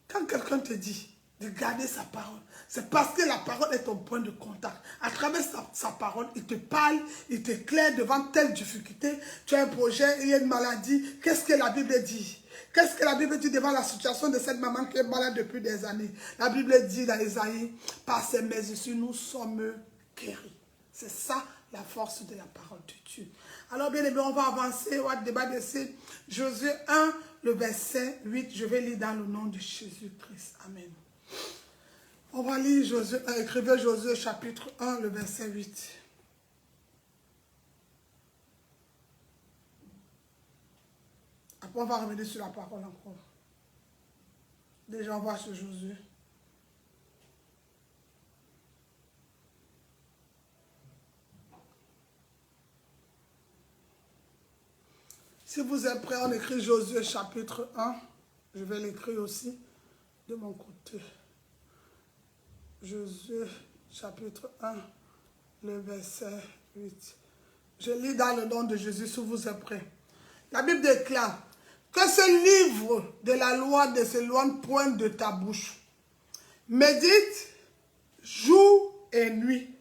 Quand quelqu'un te dit de garder sa parole, c'est parce que la parole est ton point de contact. À travers sa parole, il te parle, il t'éclaire devant telle difficulté. Tu as un projet, il y a une maladie. Qu'est-ce que la Bible dit? Qu'est-ce que la Bible dit devant la situation de cette maman qui est malade depuis des années? La Bible dit dans Isaïe, par ses mesures, nous sommes guéris. C'est ça la force de la parole de Dieu. Alors bien aimé, on va avancer, on va débattre ici. Josué 1, le verset 8, je vais lire dans le nom de Jésus-Christ. Amen. On va lire Josué, écrivez Josué chapitre 1, le verset 8. Après on va revenir sur la parole encore. Déjà on va sur Josué. Si vous êtes prêts, on écrit Josué chapitre 1. Je vais l'écrire aussi de mon côté. Josué chapitre 1, le verset 8. Je lis dans le nom de Jésus si vous êtes prêts. La Bible déclare que ce livre de la loi ne s'éloigne point de ta bouche. Médite jour et nuit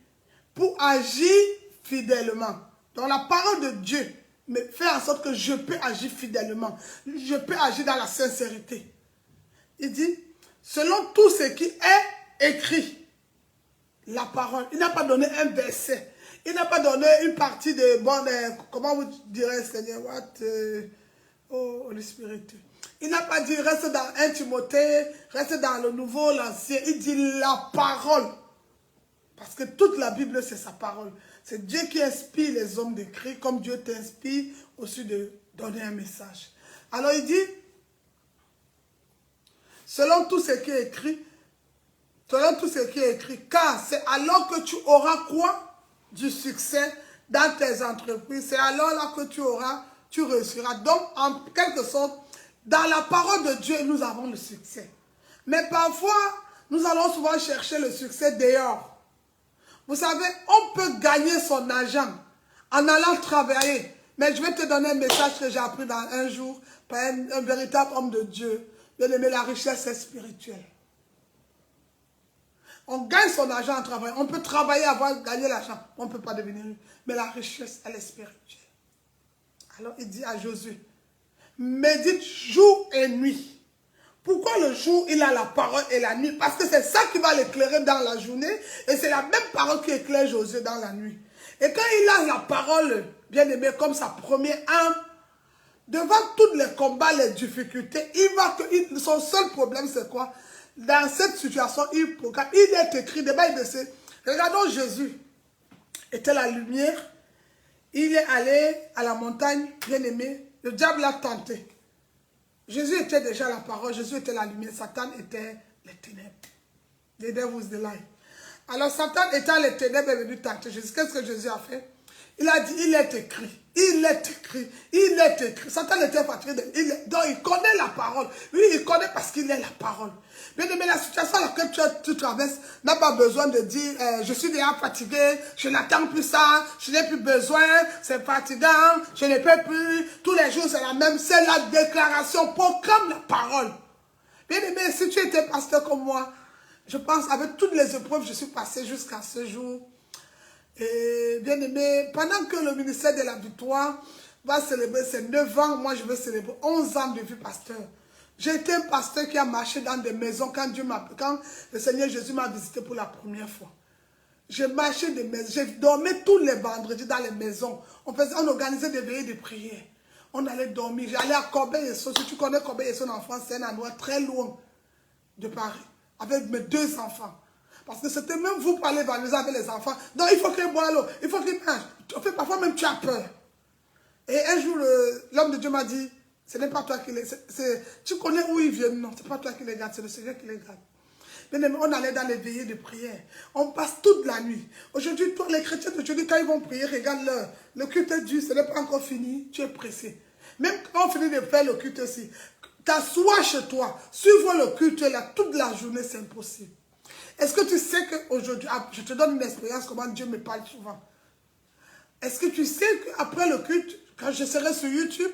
pour agir fidèlement. Donc la parole de Dieu me fait en sorte que je peux agir fidèlement. Je peux agir dans la sincérité. Il dit, selon tout ce qui est écrit, la parole. Il n'a pas donné un verset. Il n'a pas donné une partie de, bon, comment vous direz, Seigneur, oh, Holy Spirit. Il n'a pas dit, reste dans 1 Timothée, reste dans le nouveau, l'ancien. Il dit la parole. Parce que toute la Bible, c'est sa parole. C'est Dieu qui inspire les hommes d'écrire, comme Dieu t'inspire aussi de donner un message. Alors il dit, selon tout ce qui est écrit, car c'est alors que tu auras quoi? Du succès dans tes entreprises. C'est alors là que tu réussiras. Donc, en quelque sorte, dans la parole de Dieu, nous avons le succès. Mais parfois, nous allons souvent chercher le succès dehors. Vous savez, on peut gagner son argent en allant travailler. Mais je vais te donner un message que j'ai appris dans un jour par un véritable homme de Dieu. Bien aimé, la richesse est spirituelle. On gagne son argent en travaillant. On peut travailler, gagner l'argent. On ne peut pas devenir riche. Mais la richesse, elle est spirituelle. Alors il dit à Josué, médite jour et nuit Pourquoi le jour, il a la parole et la nuit? Parce que c'est ça qui va l'éclairer dans la journée. Et c'est la même parole qui éclaire Josué dans la nuit. Et quand il a la parole, bien aimé, comme sa première âme, devant tous les combats, les difficultés, son seul problème, c'est quoi? Dans cette situation, il est écrit, regardons Jésus, était la lumière, il est allé à la montagne, bien aimé, le diable l'a tenté. Jésus était déjà la parole, Jésus était la lumière, Satan était les ténèbres. The devil's the light. Alors Satan étant les ténèbres est venu tenter Jésus. Qu'est-ce que Jésus a fait? Il a dit, il est écrit, il est écrit, il est écrit. Satan était fatigué, donc il connaît la parole. Oui, il connaît parce qu'il est la parole. Bien aimé, la situation à laquelle tu traverses n'a pas besoin de dire, je suis déjà fatigué, je n'attends plus ça, je n'ai plus besoin, c'est fatigant, je ne peux plus. Tous les jours, c'est la même, c'est la déclaration, proclame la parole. Bien aimé, si tu étais pasteur comme moi, je pense, avec toutes les épreuves que je suis passé jusqu'à ce jour, et bien aimé, pendant que le ministère de la victoire va célébrer ses 9 ans, moi je vais célébrer 11 ans de vie pasteur. J'ai été un pasteur qui a marché dans des maisons quand le Seigneur Jésus m'a visité pour la première fois. J'ai marché des maisons, j'ai dormi tous les vendredis dans les maisons. On organisait des veillées de prière. On allait dormir. J'allais à Corbeil-Essonnes. Si tu connais Corbeil-Essonnes en France, c'est un endroit très loin de Paris, avec mes 2 enfants. Parce que c'était même vous pour aller évangéliser avec les enfants. Donc il faut qu'ils boivent l'eau, il faut qu'ils mangent. En fait, parfois même tu as peur. Et un jour, l'homme de Dieu m'a dit, ce n'est pas toi qui les... Tu connais où ils viennent, non, ce n'est pas toi qui les garde, c'est le Seigneur qui les garde. Mais on allait dans les veillées de prière. On passe toute la nuit. Aujourd'hui, toi, les chrétiens d'aujourd'hui, quand ils vont prier, regarde l'heure. Le culte est dur, ce n'est pas encore fini, tu es pressé. Même quand on finit de faire le culte aussi, t'assois chez toi, suivre le culte là, toute la journée, c'est impossible. Est-ce que tu sais qu'aujourd'hui, je te donne une expérience, comment Dieu me parle souvent. Est-ce que tu sais qu'après le culte, quand je serai sur YouTube,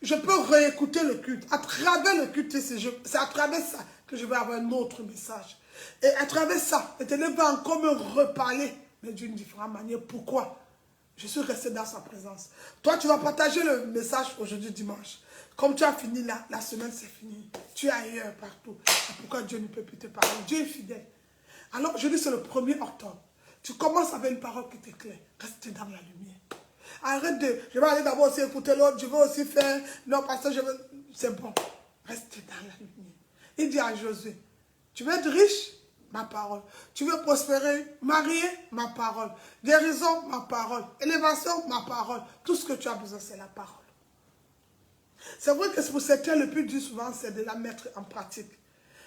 je peux réécouter le culte. À travers le culte, c'est à travers ça que je vais avoir un autre message. Et à travers ça, l'Éternel va encore me reparler, mais d'une différente manière. Pourquoi? Je suis resté dans sa présence. Toi, tu vas partager le message aujourd'hui dimanche. Comme tu as fini là, la semaine c'est fini. Tu es ailleurs partout. C'est pourquoi Dieu ne peut plus te parler. Dieu est fidèle. Alors, je dis c'est le 1er octobre. Tu commences avec une parole qui t'éclaire. Reste dans la lumière. Arrête de... Je vais aller d'abord aussi écouter l'autre. Je vais aussi faire... Non, parce que je veux... C'est bon. Reste dans la lumière. Il dit à Josué, tu veux être riche? Ma parole. Tu veux prospérer? Marier? Ma parole. Guérison? Ma parole. Élévation? Ma parole. Tout ce que tu as besoin, c'est la parole. C'est vrai que pour certains, le plus dur souvent, c'est de la mettre en pratique.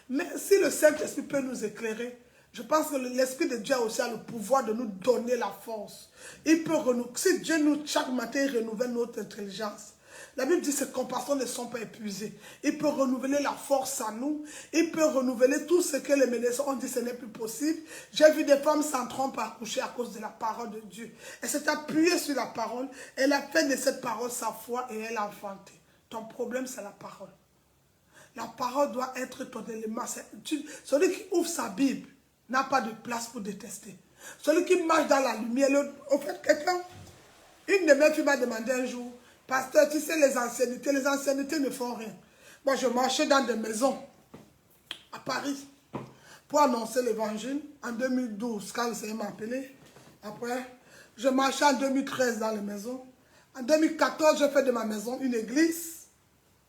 Mais si le Saint-Esprit peut nous éclairer, je pense que l'Esprit de Dieu a aussi le pouvoir de nous donner la force. Il peut renouveler. Si Dieu nous, chaque matin, renouvelle notre intelligence. La Bible dit que ses compassions ne sont pas épuisées. Il peut renouveler la force en nous. Il peut renouveler tout ce que les médecins ont dit ce n'est plus possible. J'ai vu des femmes sans trompe accoucher à cause de la parole de Dieu. Elle s'est appuyée sur la parole. Elle a fait de cette parole sa foi et elle a enfanté. Ton problème, c'est la parole. La parole doit être ton élément. Celui qui ouvre sa Bible n'a pas de place pour détester. Celui qui marche dans la lumière, en fait, une de mes filles m'a demandé un jour, pasteur, tu sais les anciennetés ne font rien. Moi, je marchais dans des maisons à Paris pour annoncer l'évangile en 2012, quand le Seigneur m'a appelé. Après, je marchais en 2013 dans les maisons. En 2014, j'ai fait de ma maison une église.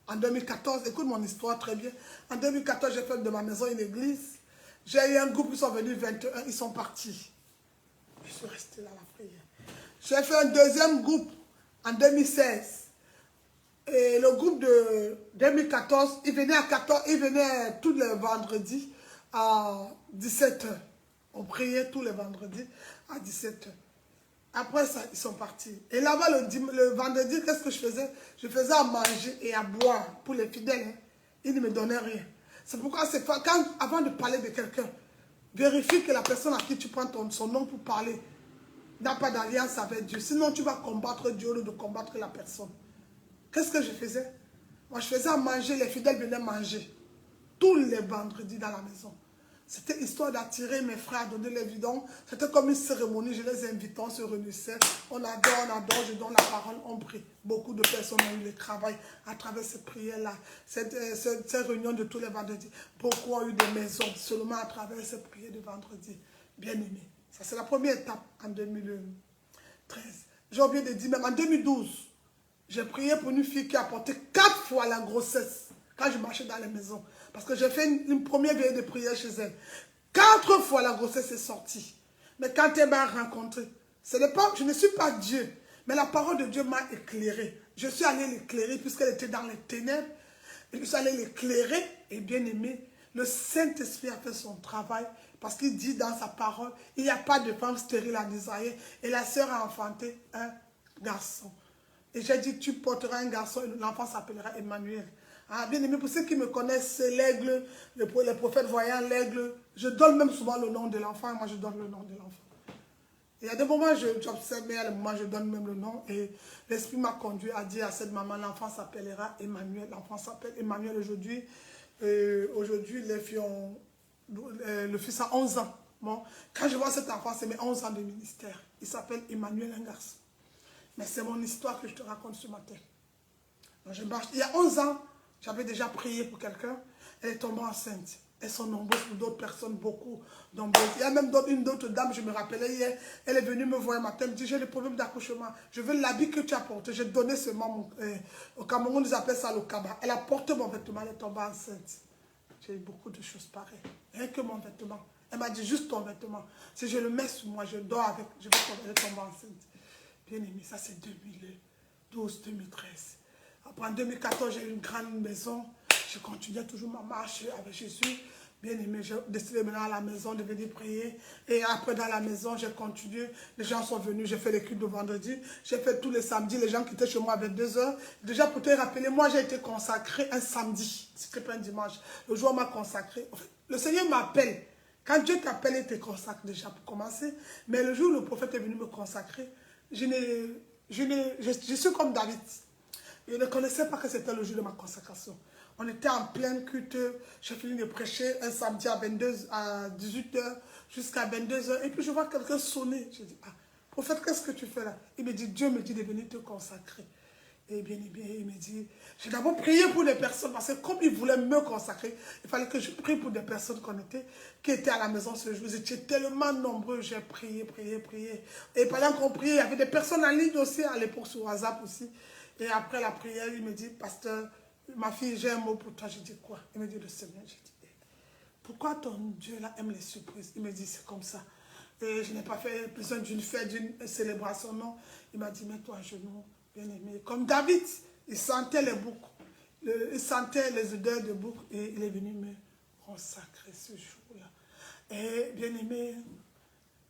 En 2014, écoute mon histoire très bien. En 2014, j'ai fait de ma maison une église. J'ai eu un groupe, ils sont venus 21, ils sont partis. Je suis resté là à la prière. J'ai fait un deuxième groupe en 2016. Et le groupe de 2014, il venait tous les vendredis à 17h. On priait tous les vendredis à 17h. Après ça, ils sont partis. Et là-bas, le vendredi, qu'est-ce que je faisais? Je faisais à manger et à boire pour les fidèles. Hein. Ils ne me donnaient rien. C'est pourquoi, avant de parler de quelqu'un, vérifie que la personne à qui tu prends son nom pour parler n'a pas d'alliance avec Dieu. Sinon, tu vas combattre Dieu au lieu de combattre la personne. Qu'est-ce que je faisais? Moi, je faisais à manger, les fidèles venaient manger. Tous les vendredis dans la maison. C'était histoire d'attirer mes frères à donner les vidons. C'était comme une cérémonie, je les invitais, on se réunissait. On adore, je donne la parole, on prie. Beaucoup de personnes ont eu le travail à travers ces prières-là. Cette réunion de tous les vendredis. Beaucoup ont eu des maisons seulement à travers ces prières de vendredi. Bien aimé. Ça, c'est la première étape en 2013. J'ai oublié de dire, même en 2012, j'ai prié pour une fille qui a porté 4 fois la grossesse quand je marchais dans les maisons. Parce que j'ai fait une première veillée de prière chez elle. 4 fois la grossesse est sortie. Mais quand elle m'a rencontré, je ne suis pas Dieu, mais la parole de Dieu m'a éclairé. Je suis allé l'éclairer puisqu'elle était dans les ténèbres. Je suis allé l'éclairer et bien aimé, le Saint-Esprit a fait son travail parce qu'il dit dans sa parole, il n'y a pas de femme stérile à désirer. Et la sœur a enfanté un garçon. Et j'ai dit, tu porteras un garçon et l'enfant s'appellera Emmanuel. Ah, bien aimé, pour ceux qui me connaissent, c'est l'aigle, les prophètes voyant l'aigle. Je donne même souvent le nom de l'enfant et moi je donne le nom de l'enfant. Il y a des moments j'observe, mais il y a des moments je donne même le nom. Et l'Esprit m'a conduit à dire à cette maman, l'enfant s'appellera Emmanuel. L'enfant s'appelle Emmanuel aujourd'hui. Aujourd'hui, le fils a 11 ans. Bon, quand je vois cet enfant, c'est mes 11 ans de ministère. Il s'appelle Emmanuel, un garçon. Mais c'est mon histoire que je te raconte ce matin. Donc, il y a 11 ans, j'avais déjà prié pour quelqu'un. Elle est tombée enceinte. Elles sont nombreuses pour d'autres personnes, beaucoup. Nombreuses. Il y a même une autre dame, je me rappelais hier, elle est venue me voir un matin, elle me dit, j'ai des problèmes d'accouchement. Je veux l'habit que tu as porté. J'ai donné seulement, au Cameroun, ils appellent ça le kaba. Elle a porté mon vêtement, elle est tombée enceinte. J'ai eu beaucoup de choses pareilles. Rien que mon vêtement. Elle m'a dit, juste ton vêtement. Si je le mets sur moi, je dors avec, je vais tomber enceinte. Bien aimé, ça c'est 2012, 2013. Après en 2014, j'ai eu une grande maison. Je continuais toujours ma marche avec Jésus. Bien aimé, j'ai décidé de venir à la maison, de venir prier. Et après, dans la maison, j'ai continué. Les gens sont venus, j'ai fait les cultes de vendredi. J'ai fait tous les samedis, les gens qui étaient chez moi à 22h. Déjà, pour te rappeler, moi, j'ai été consacré un samedi. C'était pas un dimanche. Le jour où on m'a consacré. En fait, le Seigneur m'appelle. Quand Dieu t'appelle, il te consacre déjà pour commencer. Mais le jour où le prophète est venu me consacrer, je suis comme David. Je ne connaissais pas que c'était le jour de ma consécration. On était en pleine culte. J'ai fini de prêcher un samedi à 18h jusqu'à 22h. Et puis je vois quelqu'un sonner. Je dis, ah, prophète, qu'est-ce que tu fais là? Il me dit, Dieu me dit de venir te consacrer. Et bien, il me dit, j'ai d'abord prié pour des personnes, parce que comme il voulait me consacrer, il fallait que je prie pour des personnes qui étaient à la maison ce jour. Ils étaient tellement nombreux, j'ai prié. Et pendant qu'on priait, il y avait des personnes en ligne aussi, à l'époque sur WhatsApp aussi. Et après la prière, il me dit, pasteur, ma fille, j'ai un mot pour toi. Je dis quoi? Il me dit, le Seigneur. Je dis, pourquoi ton Dieu là aime les surprises? Il me dit, c'est comme ça. Et je n'ai pas fait besoin d'une fête, d'une célébration, non. Il m'a dit, mets-toi à genoux. Bien aimé. Comme David, il sentait les boucs, il sentait les odeurs de boucs et il est venu me consacrer ce jour-là. Et bien aimé,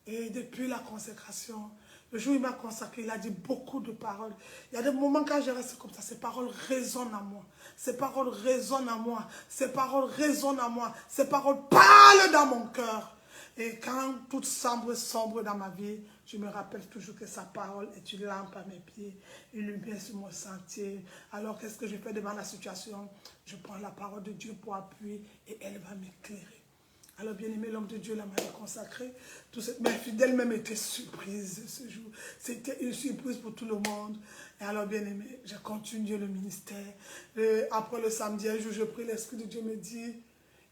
et depuis la consécration, le jour où il m'a consacré, il a dit beaucoup de paroles. Il y a des moments quand je reste comme ça, ces paroles résonnent en moi. Ces paroles résonnent en moi. Ces paroles résonnent en moi. Ces paroles parlent dans mon cœur. Et quand tout sombre dans ma vie, je me rappelle toujours que sa parole est une lampe à mes pieds, une lumière sur mon sentier. Alors qu'est-ce que je fais devant la situation? Je prends la parole de Dieu pour appuyer et elle va m'éclairer. Alors bien aimé, l'homme de Dieu m'a consacré. Mes fidèles même étaient surprises ce jour. C'était une surprise pour tout le monde. Et alors bien aimé, j'ai continué le ministère. Après le samedi, un jour, je prie, l'Esprit de Dieu me dit,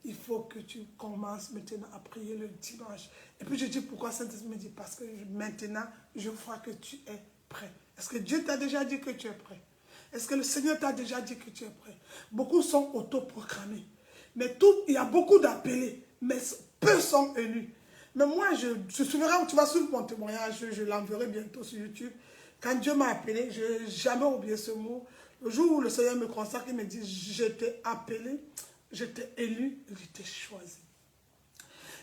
il faut que tu commences maintenant à prier le dimanche. Et puis je dis, pourquoi Saint-Esprit me dit? Parce que maintenant, je crois que tu es prêt. Est-ce que Dieu t'a déjà dit que tu es prêt? Est-ce que le Seigneur t'a déjà dit que tu es prêt? Beaucoup sont autoproclamés. Mais il y a beaucoup d'appelés, mais peu sont élus. Mais moi, je souviendrai, tu vas suivre mon témoignage, je l'enverrai bientôt sur YouTube. Quand Dieu m'a appelé, je n'ai jamais oublié ce mot. Le jour où le Seigneur me consacre, il me dit, j'étais appelé, j'étais élu, j'étais choisi.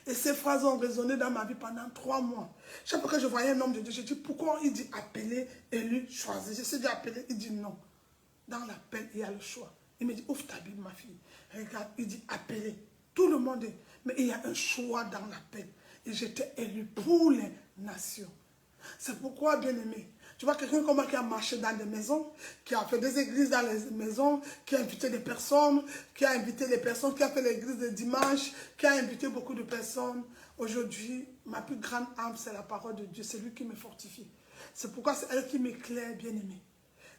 Et ces phrases ont résonné dans ma vie pendant 3 mois. Chaque fois que je voyais un homme de Dieu, je dis, pourquoi il dit appelé, élu, choisi? Je suis dit appelé, il dit non. Dans l'appel, il y a le choix. Il me dit, ouvre ta Bible, ma fille. Regarde, il dit appelé. Tout le monde est. Mais il y a un choix dans l'appel. Et j'étais élu pour les nations. C'est pourquoi, bien aimé, Tu vois quelqu'un comme moi qui a marché dans des maisons, qui a fait des églises dans les maisons, qui a invité des personnes, qui a invité les personnes, qui a fait l'église de dimanche, qui a invité beaucoup de personnes. Aujourd'hui, ma plus grande arme, c'est la parole de Dieu. C'est lui qui me fortifie. C'est pourquoi c'est elle qui m'éclaire, bien-aimé.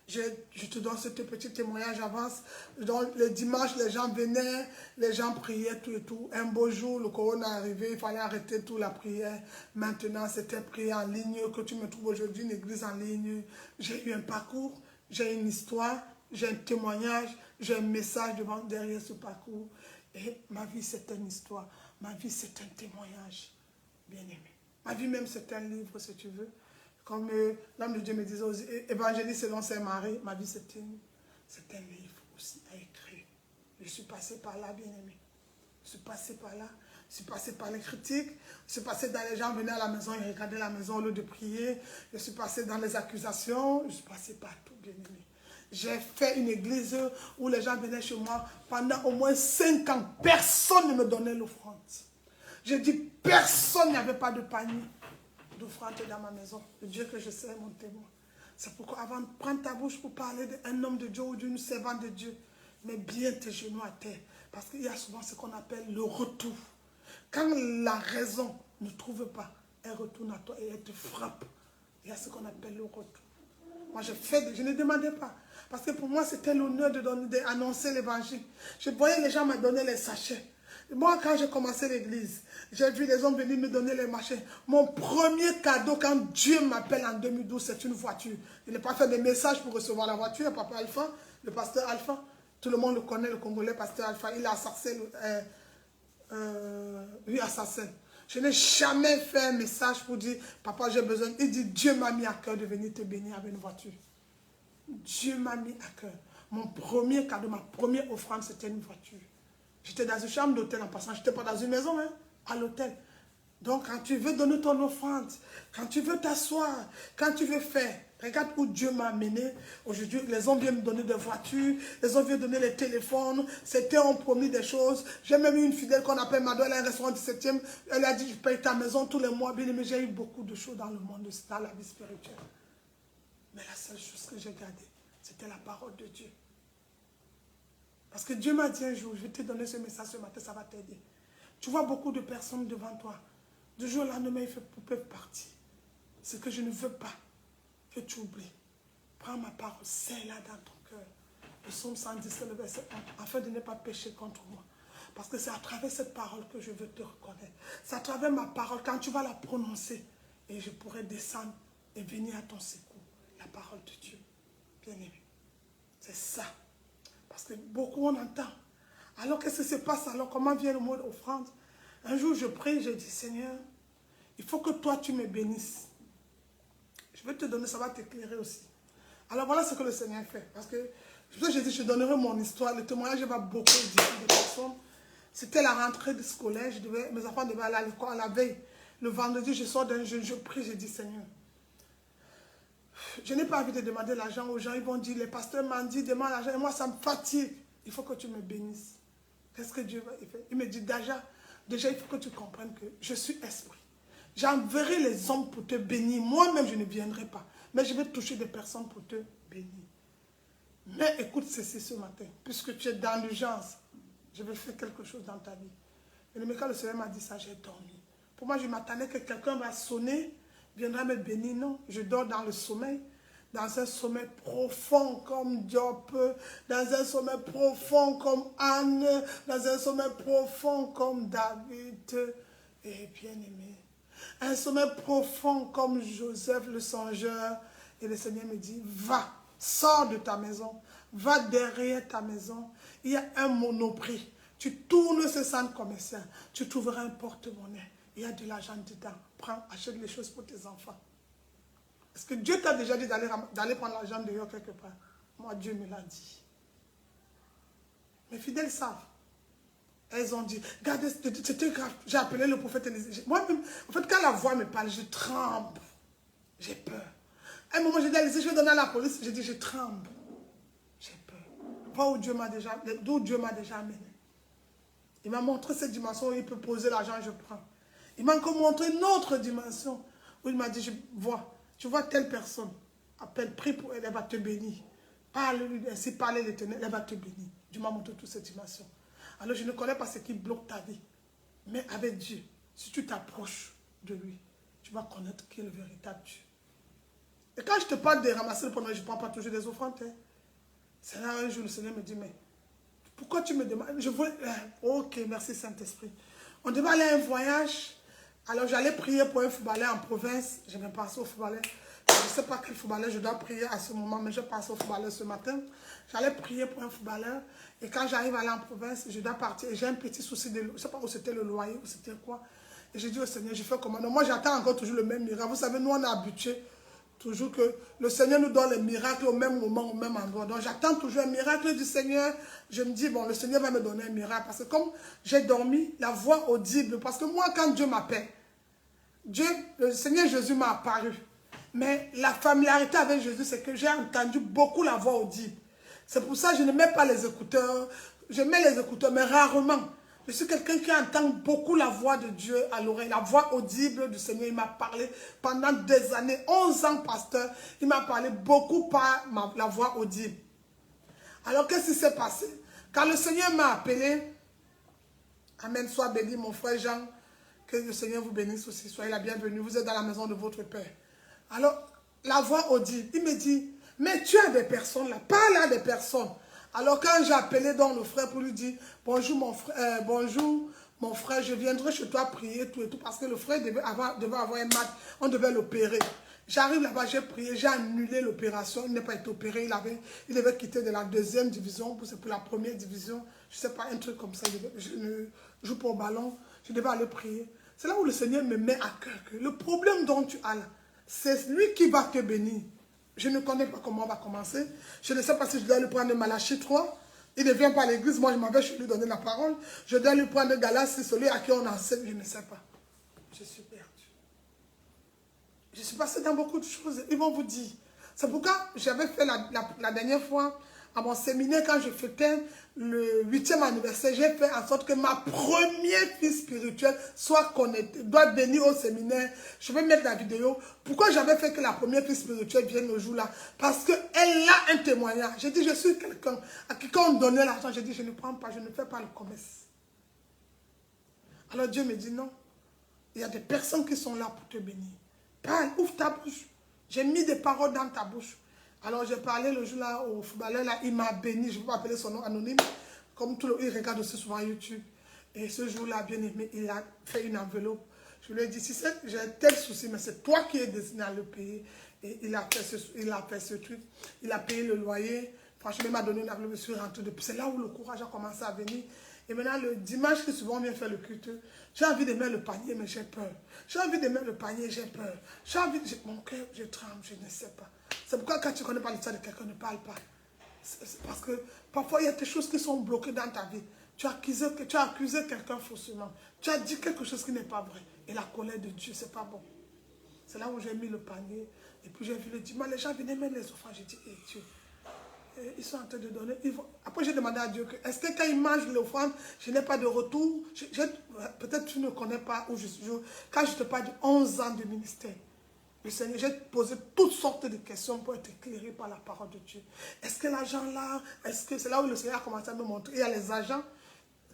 Je te donne ce petit témoignage avance. Donc, le dimanche, les gens venaient, les gens priaient, tout et tout. Un beau jour, le corona est arrivé, il fallait arrêter toute la prière. Maintenant, c'était prière en ligne, que tu me trouves aujourd'hui, une église en ligne. J'ai eu un parcours, j'ai une histoire, j'ai un témoignage, j'ai un message derrière ce parcours. Et ma vie, c'est une histoire. Ma vie, c'est un témoignage, bien aimé. Ma vie même, c'est un livre, si tu veux. Comme l'homme de Dieu me disait, évangéliste selon Saint-Marie, ma vie c'est un livre aussi à écrire. Je suis passé par là, bien aimé. Je suis passé par là. Je suis passé par les critiques. Je suis passé dans les gens venaient à la maison, ils regardaient la maison au lieu de prier. Je suis passé dans les accusations. Je suis passé partout, bien aimé. J'ai fait une église où les gens venaient chez moi pendant au moins 5 ans. Personne ne me donnait l'offrande. J'ai dit, personne n'avait pas de panier d'offrande dans ma maison. Le Dieu que je sais est mon témoin. C'est pourquoi avant de prendre ta bouche pour parler d'un homme de Dieu ou d'une servante de Dieu, mets bien tes genoux à terre. Parce qu'il y a souvent ce qu'on appelle le retour. Quand la raison ne trouve pas, elle retourne à toi et elle te frappe. Il y a ce qu'on appelle le retour. Moi, je ne demandais pas. Parce que pour moi, c'était l'honneur d'annoncer l'évangile. Je voyais les gens me donner les sachets. Moi, quand j'ai commencé l'église, j'ai vu les hommes venir me donner les machins. Mon premier cadeau, quand Dieu m'appelle en 2012, c'est une voiture. Il n'a pas fait des messages pour recevoir la voiture. Papa Alpha, le pasteur Alpha, tout le monde le connaît, le Congolais, pasteur Alpha. Il a assassiné, assassin. Je n'ai jamais fait un message pour dire, papa, j'ai besoin. Il dit, Dieu m'a mis à cœur de venir te bénir avec une voiture. Dieu m'a mis à cœur. Mon premier cadeau, ma première offrande, c'était une voiture. J'étais dans une chambre d'hôtel en passant. Je n'étais pas dans une maison, hein, à l'hôtel. Donc, quand tu veux donner ton offrande, quand tu veux t'asseoir, quand tu veux faire, regarde où Dieu m'a amené. Aujourd'hui, les hommes viennent me donner des voitures, les hommes viennent donner les téléphones. C'était, on promis des choses. J'ai même eu une fidèle qu'on appelle Mado, elle a un restaurant 17e. Elle a dit, je paye ta maison tous les mois. Bien, mais j'ai eu beaucoup de choses dans le monde, dans la vie spirituelle. Mais la seule chose que j'ai gardée, c'était la parole de Dieu. Parce que Dieu m'a dit un jour, je vais te donner ce message ce matin, ça va t'aider. Tu vois beaucoup de personnes devant toi. Du jour au lendemain, ils peuvent partir. Ce que je ne veux pas que tu oublies. Prends ma parole, serre-la dans ton cœur. Le psaume 117, le verset 1, afin de ne pas pécher contre moi. Parce que c'est à travers cette parole que je veux te reconnaître. C'est à travers ma parole, quand tu vas la prononcer, et je pourrai descendre et venir à ton secours. La parole de Dieu. Bien aimé. C'est ça. Parce que beaucoup on entend. Alors qu'est-ce qui se passe alors? Comment vient le mot d'offrande? Un jour je prie, je dis Seigneur, il faut que toi tu me bénisses. Je vais te donner, ça va t'éclairer aussi. Alors voilà ce que le Seigneur fait. Parce que j'ai dit, je donnerai mon histoire. Le témoignage va beaucoup aider des personnes. C'était la rentrée du scolaire. Mes enfants devaient aller à l'école à la veille. Le vendredi, je sors d'un jeûne, je prie, je dis Seigneur. Je n'ai pas envie de demander l'argent aux gens. Ils vont dire, les pasteurs m'ont dit, demande l'argent. Et moi, ça me fatigue. Il faut que tu me bénisses. Qu'est-ce que Dieu va faire? Il me dit, déjà, il faut que tu comprennes que je suis esprit. J'enverrai les hommes pour te bénir. Moi-même, je ne viendrai pas. Mais je vais toucher des personnes pour te bénir. Mais écoute ceci ce matin. Puisque tu es dans l'urgence, je vais faire quelque chose dans ta vie. Et quand le Seigneur m'a dit ça, j'ai dormi. Pour moi, je m'attendais que quelqu'un va sonner, viendra me bénir. Non, je dors dans le sommeil. Dans un sommeil profond comme Diop, dans un sommeil profond comme Anne, dans un sommeil profond comme David et bien-aimé. Un sommeil profond comme Joseph le songeur. Et le Seigneur me dit, va, sors de ta maison, va derrière ta maison. Il y a un monoprix. Tu tournes ce centre commercial, tu trouveras un porte-monnaie. Il y a de l'argent dedans. Prends, achète les choses pour tes enfants. Est-ce que Dieu t'a déjà dit d'aller prendre l'argent dehors quelque part? Moi, Dieu me l'a dit. Mes fidèles savent. Elles ont dit, regardez, c'était grave. J'ai appelé le prophète Élisée. Moi-même, en fait, quand la voix me parle, je tremble. J'ai peur. À un moment, j'ai dit à Élisée, je vais donner à la police. J'ai dit, je tremble. J'ai peur. Pas où Dieu m'a déjà, d'où Dieu m'a déjà amené. Il m'a montré cette dimension où il peut poser l'argent, je prends. Il m'a encore montré une autre dimension où il m'a dit, je vois, tu vois telle personne appelle, prie pour elle, elle va te bénir. Parle-lui ainsi, parle l'Éternel, elle va te bénir. Dieu m'a montré toute cette dimension. Alors je ne connais pas ce qui bloque ta vie. Mais avec Dieu, si tu t'approches de lui, tu vas connaître qui est le véritable Dieu. Et quand je te parle de ramasser le premier, je ne prends pas toujours des offrandes. Hein. C'est là un jour, le Seigneur me dit, mais pourquoi tu me demandes? Je voulais... Ok, merci Saint-Esprit. On devait aller à un voyage. Alors j'allais prier pour un footballeur en province. Je vais passer au footballeur. Je ne sais pas quel footballeur je dois prier à ce moment, mais je passe au footballeur ce matin. J'allais prier pour un footballeur. Et quand j'arrive à aller en province, je dois partir. Et j'ai un petit souci de... Je ne sais pas où c'était le loyer, ou c'était quoi. Et j'ai dit au Seigneur, je fais comment? Non, moi j'attends encore toujours le même miracle. Vous savez, nous on est habitués toujours que le Seigneur nous donne les miracles au même moment, au même endroit. Donc j'attends toujours un miracle du Seigneur. Je me dis, bon, le Seigneur va me donner un miracle. Parce que comme j'ai dormi, la voix audible. Parce que moi, quand Dieu m'appelle, le Seigneur Jésus m'a apparu. Mais la familiarité avec Jésus, c'est que j'ai entendu beaucoup la voix audible. C'est pour ça que je ne mets pas les écouteurs. Je mets les écouteurs, mais rarement. Je suis quelqu'un qui entend beaucoup la voix de Dieu à l'oreille. La voix audible du Seigneur, il m'a parlé pendant des années. 11 ans, pasteur, il m'a parlé beaucoup par la voix audible. Alors, qu'est-ce qui s'est passé? Quand le Seigneur m'a appelé, Amen, sois béni, mon frère Jean, que le Seigneur vous bénisse aussi, soyez la bienvenue, vous êtes dans la maison de votre Père. Alors, la voix audible, il me dit, mais tu as des personnes là, parle à des personnes. Alors quand j'ai appelé donc le frère pour lui dire, bonjour mon frère, je viendrai chez toi prier tout et tout, parce que le frère devait avoir un match, on devait l'opérer. J'arrive là-bas, j'ai prié, j'ai annulé l'opération, il n'a pas été opéré, il devait quitter de la 2e division, c'est pour la 1re division, je ne sais pas, un truc comme ça, je ne joue pas au ballon, je devais aller prier. C'est là où le Seigneur me met à cœur que le problème dont tu as là, c'est lui qui va te bénir. Je ne connais pas comment on va commencer. Je ne sais pas si je dois lui prendre Malachie 3. Il ne vient pas à l'église. Moi, je m'en vais, je lui donner la parole. Je dois lui prendre Galates, celui à qui on enseigne. Je ne sais pas. Je suis perdu. Je suis passé dans beaucoup de choses. Ils vont vous dire. C'est pourquoi j'avais fait la dernière fois, à mon séminaire, quand je fêtais le 8e anniversaire, j'ai fait en sorte que ma première fille spirituelle soit connectée, doit venir au séminaire. Je vais mettre la vidéo. Pourquoi j'avais fait que la première fille spirituelle vienne au jour-là? Parce qu'elle a un témoignage. J'ai dit, je suis quelqu'un à qui quand on donnait l'argent, j'ai dit, je ne prends pas, je ne fais pas le commerce. Alors Dieu me dit, non, il y a des personnes qui sont là pour te bénir. Parle, ouvre ta bouche. J'ai mis des paroles dans ta bouche. Alors j'ai parlé le jour-là au footballeur, là, il m'a béni, je ne peux pas appeler son nom anonyme, comme tout le monde, il regarde aussi souvent YouTube. Et ce jour-là, bien aimé, il a fait une enveloppe. Je lui ai dit, si j'ai tel souci, mais c'est toi qui es destiné à le payer. Et il a fait ce truc, il a payé le loyer. Franchement, il m'a donné une enveloppe, je suis rentré depuis. C'est là où le courage a commencé à venir. Et maintenant, le dimanche, que souvent on vient faire le culte, j'ai envie de mettre le panier, mais j'ai peur. J'ai envie de mettre le panier, j'ai peur. Mon cœur, je tremble, je ne sais pas. C'est pourquoi quand tu ne connais pas l'histoire de quelqu'un, ne parle pas. C'est parce que parfois, il y a des choses qui sont bloquées dans ta vie. Tu as accusé quelqu'un faussement. Tu as dit quelque chose qui n'est pas vrai. Et la colère de Dieu, ce n'est pas bon. C'est là où j'ai mis le panier. Et puis j'ai vu le dimanche, les gens venaient mettre les offrandes. J'ai dit, hey, Dieu, ils sont en train de donner. Après, j'ai demandé à Dieu, est-ce que quand ils mangent l'offrande, je n'ai pas de retour? Peut-être tu ne connais pas où je suis. Quand je te parle de 11 ans de ministère, le Seigneur, j'ai posé toutes sortes de questions pour être éclairé par la parole de Dieu. Est-ce que l'argent là, c'est là où le Seigneur a commencé à me montrer? Il y a les agents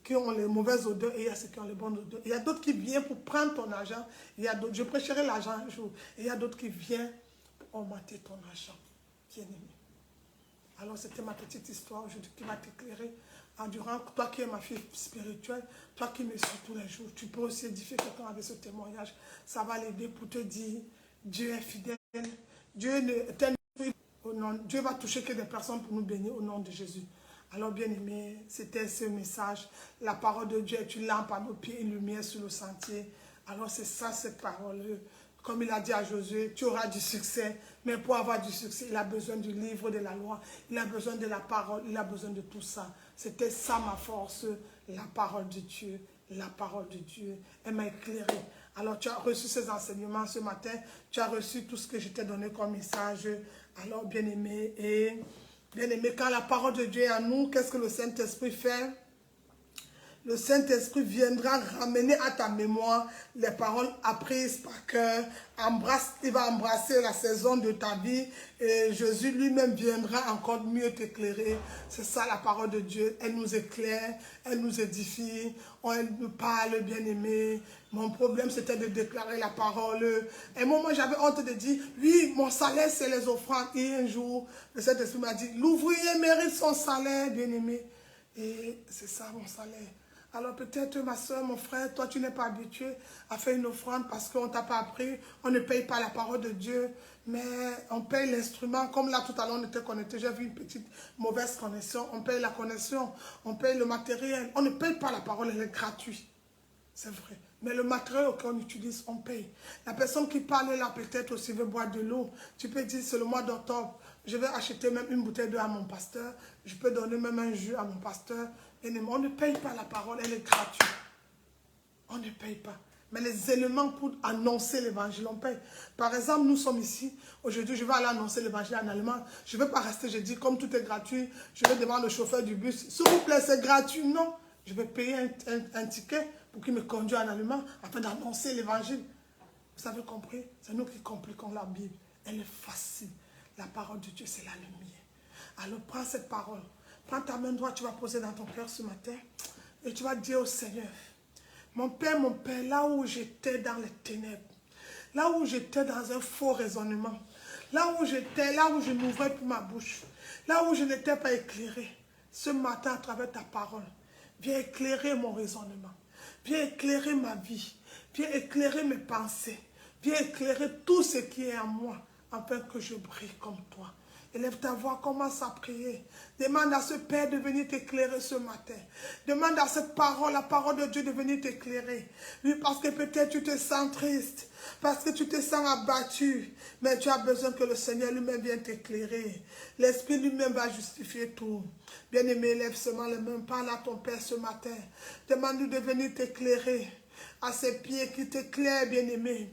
qui ont les mauvaises odeurs et il y a ceux qui ont les bonnes odeurs. Il y a d'autres qui viennent pour prendre ton argent. Il y a d'autres, je prêcherai l'argent un jour. Et il y a d'autres qui viennent pour augmenter ton argent. Bien aimé. Alors c'était ma petite histoire aujourd'hui qui va t'éclairer. Endurant, toi qui es ma fille spirituelle, toi qui me suis tous les jours, tu peux aussi édifier quelqu'un avec ce témoignage. Ça va l'aider pour te dire, Dieu est fidèle. Dieu va toucher que des personnes pour nous bénir au nom de Jésus. Alors bien aimé, c'était ce message. La parole de Dieu est une lampe à nos pieds, une lumière sur le sentier. Alors c'est ça cette parole. Comme il a dit à Josué, tu auras du succès. Mais pour avoir du succès, il a besoin du livre de la loi. Il a besoin de la parole. Il a besoin de tout ça. C'était ça ma force, la parole de Dieu. La parole de Dieu. Elle m'a éclairé. Alors tu as reçu ces enseignements ce matin. Tu as reçu tout ce que je t'ai donné comme message. Alors bien aimé, quand la parole de Dieu est en nous, qu'est-ce que le Saint-Esprit fait? le Saint-Esprit viendra ramener à ta mémoire les paroles apprises par cœur. Il va embrasser la saison de ta vie et Jésus lui-même viendra encore mieux t'éclairer. C'est ça la parole de Dieu. Elle nous éclaire, elle nous édifie, elle nous parle, bien-aimé. Mon problème, c'était de déclarer la parole. Et moi, j'avais honte de dire, oui, mon salaire, c'est les offrandes. Et un jour, le Saint-Esprit m'a dit, l'ouvrier mérite son salaire, bien-aimé. Et c'est ça, mon salaire. Alors peut-être, ma soeur, mon frère, toi, tu n'es pas habitué à faire une offrande parce qu'on ne t'a pas appris. On ne paye pas la parole de Dieu, mais on paye l'instrument. Comme là, tout à l'heure, on était connectés. J'ai vu une petite mauvaise connexion. On paye la connexion, on paye le matériel. On ne paye pas la parole, elle est gratuite. C'est vrai. Mais le matériel qu'on utilise, on paye. La personne qui parle là, peut-être aussi veut boire de l'eau. Tu peux dire, c'est le mois d'octobre. Je vais acheter même une bouteille d'eau à mon pasteur. Je peux donner même un jus à mon pasteur. On ne paye pas la parole, elle est gratuite. On ne paye pas. Mais les éléments pour annoncer l'évangile, on paye. Par exemple, nous sommes ici. Aujourd'hui, je vais aller annoncer l'évangile en allemand. Je ne vais pas rester, je dis, comme tout est gratuit, je vais demander au chauffeur du bus, s'il vous plaît, c'est gratuit. Non, je vais payer un ticket pour qu'il me conduise en allemand afin d'annoncer l'évangile. Vous avez compris? C'est nous qui compliquons la Bible. Elle est facile. La parole de Dieu, c'est la lumière. Alors, prends cette parole. Prends ta main droite, tu vas poser dans ton cœur ce matin. Et tu vas dire au Seigneur, mon Père, là où j'étais dans les ténèbres, là où j'étais dans un faux raisonnement, là où j'étais, là où je n'ouvrais plus ma bouche, là où je n'étais pas éclairé, ce matin, à travers ta parole, viens éclairer mon raisonnement, viens éclairer ma vie, viens éclairer mes pensées, viens éclairer tout ce qui est en moi, afin que je brille comme toi. Élève ta voix, commence à prier. Demande à ce Père de venir t'éclairer ce matin. Demande à cette parole, la parole de Dieu de venir t'éclairer. Oui, parce que peut-être tu te sens triste, parce que tu te sens abattu, mais tu as besoin que le Seigneur lui-même vienne t'éclairer. L'Esprit lui-même va justifier tout. Bien-aimé, élève seulement les mains, parle à ton Père ce matin. Demande-lui de venir t'éclairer. À ses pieds qui t'éclairent, bien-aimé.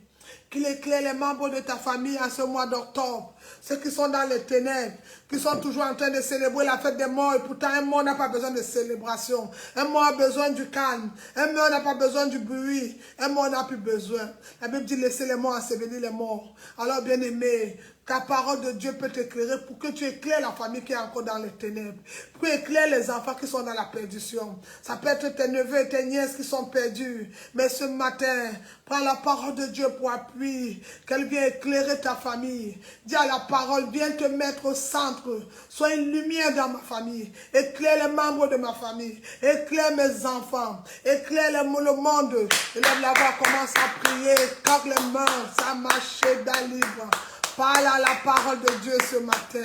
Qu'il éclaire les membres de ta famille en ce mois d'octobre. Ceux qui sont dans les ténèbres, qui sont toujours en train de célébrer la fête des morts. Et pourtant, un mort n'a pas besoin de célébration. Un mort a besoin du calme. Un mort n'a pas besoin du bruit. Un mort n'a plus besoin. La Bible dit laissez les morts ensevelir les morts. Alors, bien-aimé, ta parole de Dieu peut t'éclairer pour que tu éclaires la famille qui est encore dans les ténèbres. Pour éclairer les enfants qui sont dans la perdition. Ça peut être tes neveux et tes nièces qui sont perdus. Mais ce matin, prends la parole de Dieu pour appui. Qu'elle vienne éclairer ta famille. Dis à la parole, viens te mettre au centre. Sois une lumière dans ma famille. Éclaire les membres de ma famille. Éclaire mes enfants. Éclaire le monde. Élève la voix, commence à prier. Claque les mains. Ça marche dans le livre. Parle à la parole de Dieu ce matin.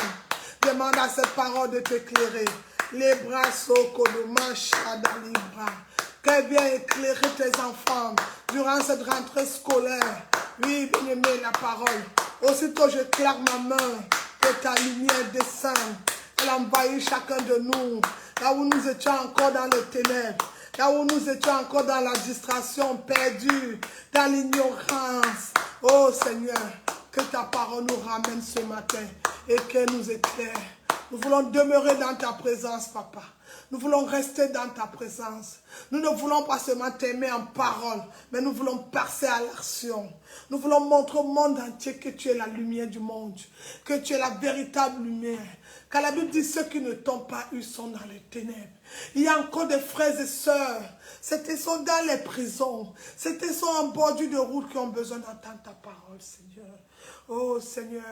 Demande à cette parole de t'éclairer. Les bras sokodoma shadalibra. Qu'elle vienne éclairer tes enfants durant cette rentrée scolaire. Oui, bien aimé, la parole. Aussitôt je claque ma main, que ta lumière descende. Elle envahit chacun de nous. Là où nous étions encore dans les ténèbres. Là où nous étions encore dans la distraction, perdue, dans l'ignorance. Oh Seigneur, que ta parole nous ramène ce matin et qu'elle nous éclaire. Nous voulons demeurer dans ta présence, Papa. Nous voulons rester dans ta présence. Nous ne voulons pas seulement t'aimer en parole, mais nous voulons passer à l'action. Nous voulons montrer au monde entier que tu es la lumière du monde, que tu es la véritable lumière. Car la Bible dit ceux qui ne t'ont pas eu sont dans les ténèbres. Il y a encore des frères et sœurs. C'était sont dans les prisons. C'était sont en bordure de route qui ont besoin d'entendre ta parole, Seigneur. Oh Seigneur,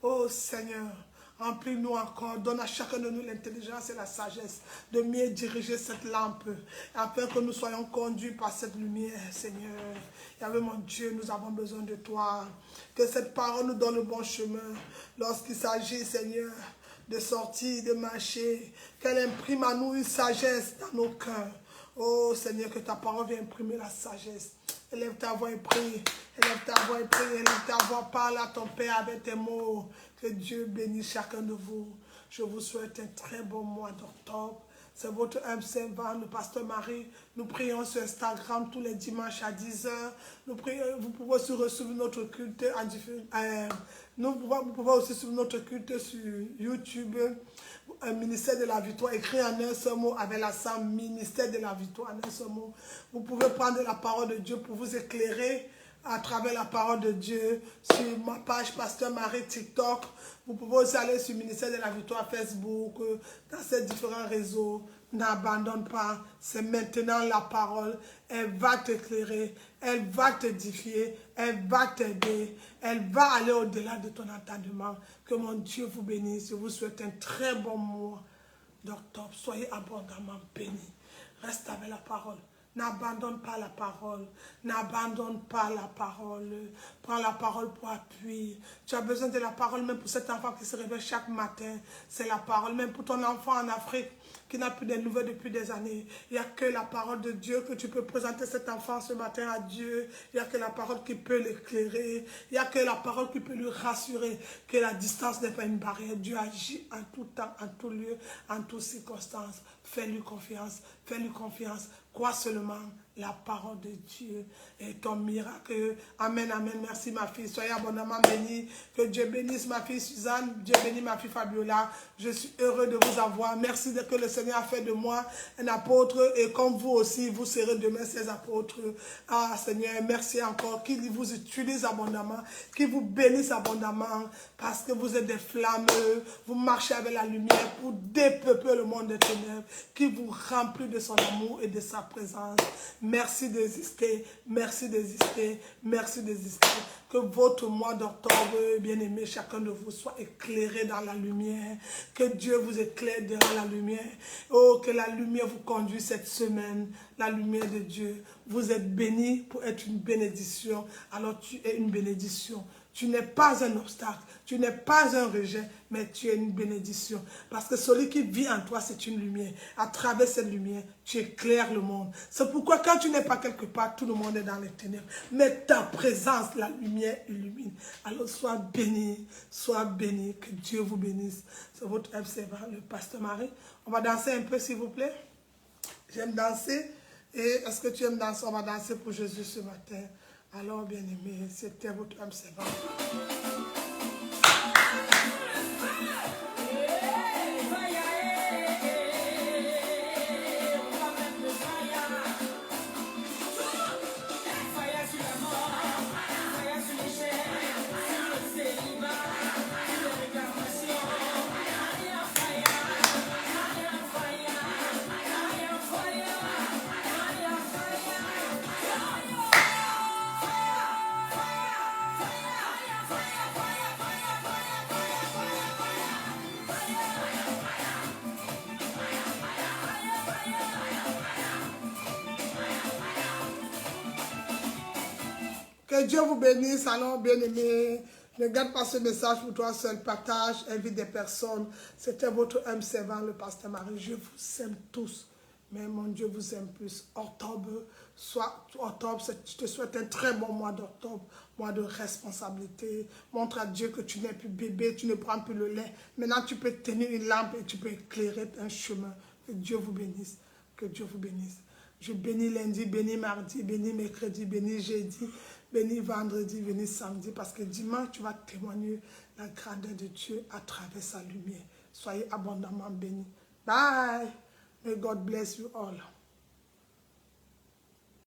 oh Seigneur. Remplis-nous encore, donne à chacun de nous l'intelligence et la sagesse de mieux diriger cette lampe, afin que nous soyons conduits par cette lumière, Seigneur. Yahvé mon Dieu, nous avons besoin de toi. Que cette parole nous donne le bon chemin lorsqu'il s'agit, Seigneur, de sortir, de marcher. Qu'elle imprime à nous une sagesse dans nos cœurs. Oh Seigneur, que ta parole vienne imprimer la sagesse. Élève ta voix et prie. Élève ta voix et prie. Élève ta voix, parle à ton Père avec tes mots. Que Dieu bénisse chacun de vous. Je vous souhaite un très bon mois d'octobre. C'est votre MC Van, le pasteur Marie. Nous prions sur Instagram tous les dimanches à 10 h. Nous prions, vous pouvez aussi recevoir notre culte vous pouvez aussi suivre notre culte sur YouTube. Un ministère de la victoire, écrit en un seul mot avec l'accent ministère de la victoire en un seul mot. Vous pouvez prendre la parole de Dieu pour vous éclairer à travers la parole de Dieu sur ma page Pasteur Marie TikTok. Vous pouvez aussi aller sur ministère de la victoire Facebook, dans ces différents réseaux. N'abandonne pas, c'est maintenant la parole. Elle va t'éclairer, elle va t'édifier, elle va t'aider, elle va aller au-delà de ton entendement. Que mon Dieu vous bénisse. Je vous souhaite un très bon mois d'octobre. Soyez abondamment bénis. Reste avec la parole. N'abandonne pas la parole. N'abandonne pas la parole. Prends la parole pour appui. Tu as besoin de la parole même pour cet enfant qui se réveille chaque matin. C'est la parole. Même pour ton enfant en Afrique qui n'a plus de nouvelles depuis des années. Il n'y a que la parole de Dieu que tu peux présenter cet enfant ce matin à Dieu. Il n'y a que la parole qui peut l'éclairer. Il n'y a que la parole qui peut lui rassurer que la distance n'est pas une barrière. Dieu agit en tout temps, en tout lieu, en toutes circonstances. Fais-lui confiance. Fais-lui confiance. Crois seulement la parole de Dieu et ton miracle. Amen, amen. Merci ma fille. Soyez abondamment bénis. Que Dieu bénisse ma fille Suzanne. Dieu bénisse ma fille Fabiola. Je suis heureux de vous avoir. Merci que le Seigneur a fait de moi un apôtre. Et comme vous aussi, vous serez demain ces apôtres. Ah Seigneur, merci encore. Qu'il vous utilise abondamment. Qu'il vous bénisse abondamment. Parce que vous êtes des flammes. Vous marchez avec la lumière pour dépeupler le monde des ténèbres. Qu'il vous remplit de son amour et de sa présence. Merci d'exister, merci d'exister, merci d'exister. Que votre mois d'octobre, bien-aimé, chacun de vous soit éclairé dans la lumière. Que Dieu vous éclaire dans la lumière. Oh, que la lumière vous conduise cette semaine. La lumière de Dieu. Vous êtes bénis pour être une bénédiction. Alors tu es une bénédiction. Tu n'es pas un obstacle, tu n'es pas un rejet, mais tu es une bénédiction. Parce que celui qui vit en toi, c'est une lumière. À travers cette lumière, tu éclaires le monde. C'est pourquoi quand tu n'es pas quelque part, tout le monde est dans les ténèbres. Mais ta présence, la lumière illumine. Alors sois béni, que Dieu vous bénisse. C'est votre FC, le pasteur Marie. On va danser un peu s'il vous plaît. J'aime danser. Et est-ce que tu aimes danser? On va danser pour Jésus ce matin. Alors, bien-aimé, c'était votre âme servante. Que Dieu vous bénisse, alors bien-aimé. Ne garde pas ce message pour toi seul. Partage, invite des personnes. C'était votre âme servant, le pasteur Marie. Je vous aime tous. Mais mon Dieu vous aime plus. Octobre, je te souhaite un très bon mois d'octobre. Mois de responsabilité. Montre à Dieu que tu n'es plus bébé, tu ne prends plus le lait. Maintenant, tu peux tenir une lampe et tu peux éclairer un chemin. Que Dieu vous bénisse. Que Dieu vous bénisse. Je bénis lundi, bénis mardi, bénis mercredi, bénis jeudi, bénis vendredi, bénis samedi. Parce que dimanche, tu vas témoigner la grandeur de Dieu à travers sa lumière. Soyez abondamment bénis. Bye. May God bless you all.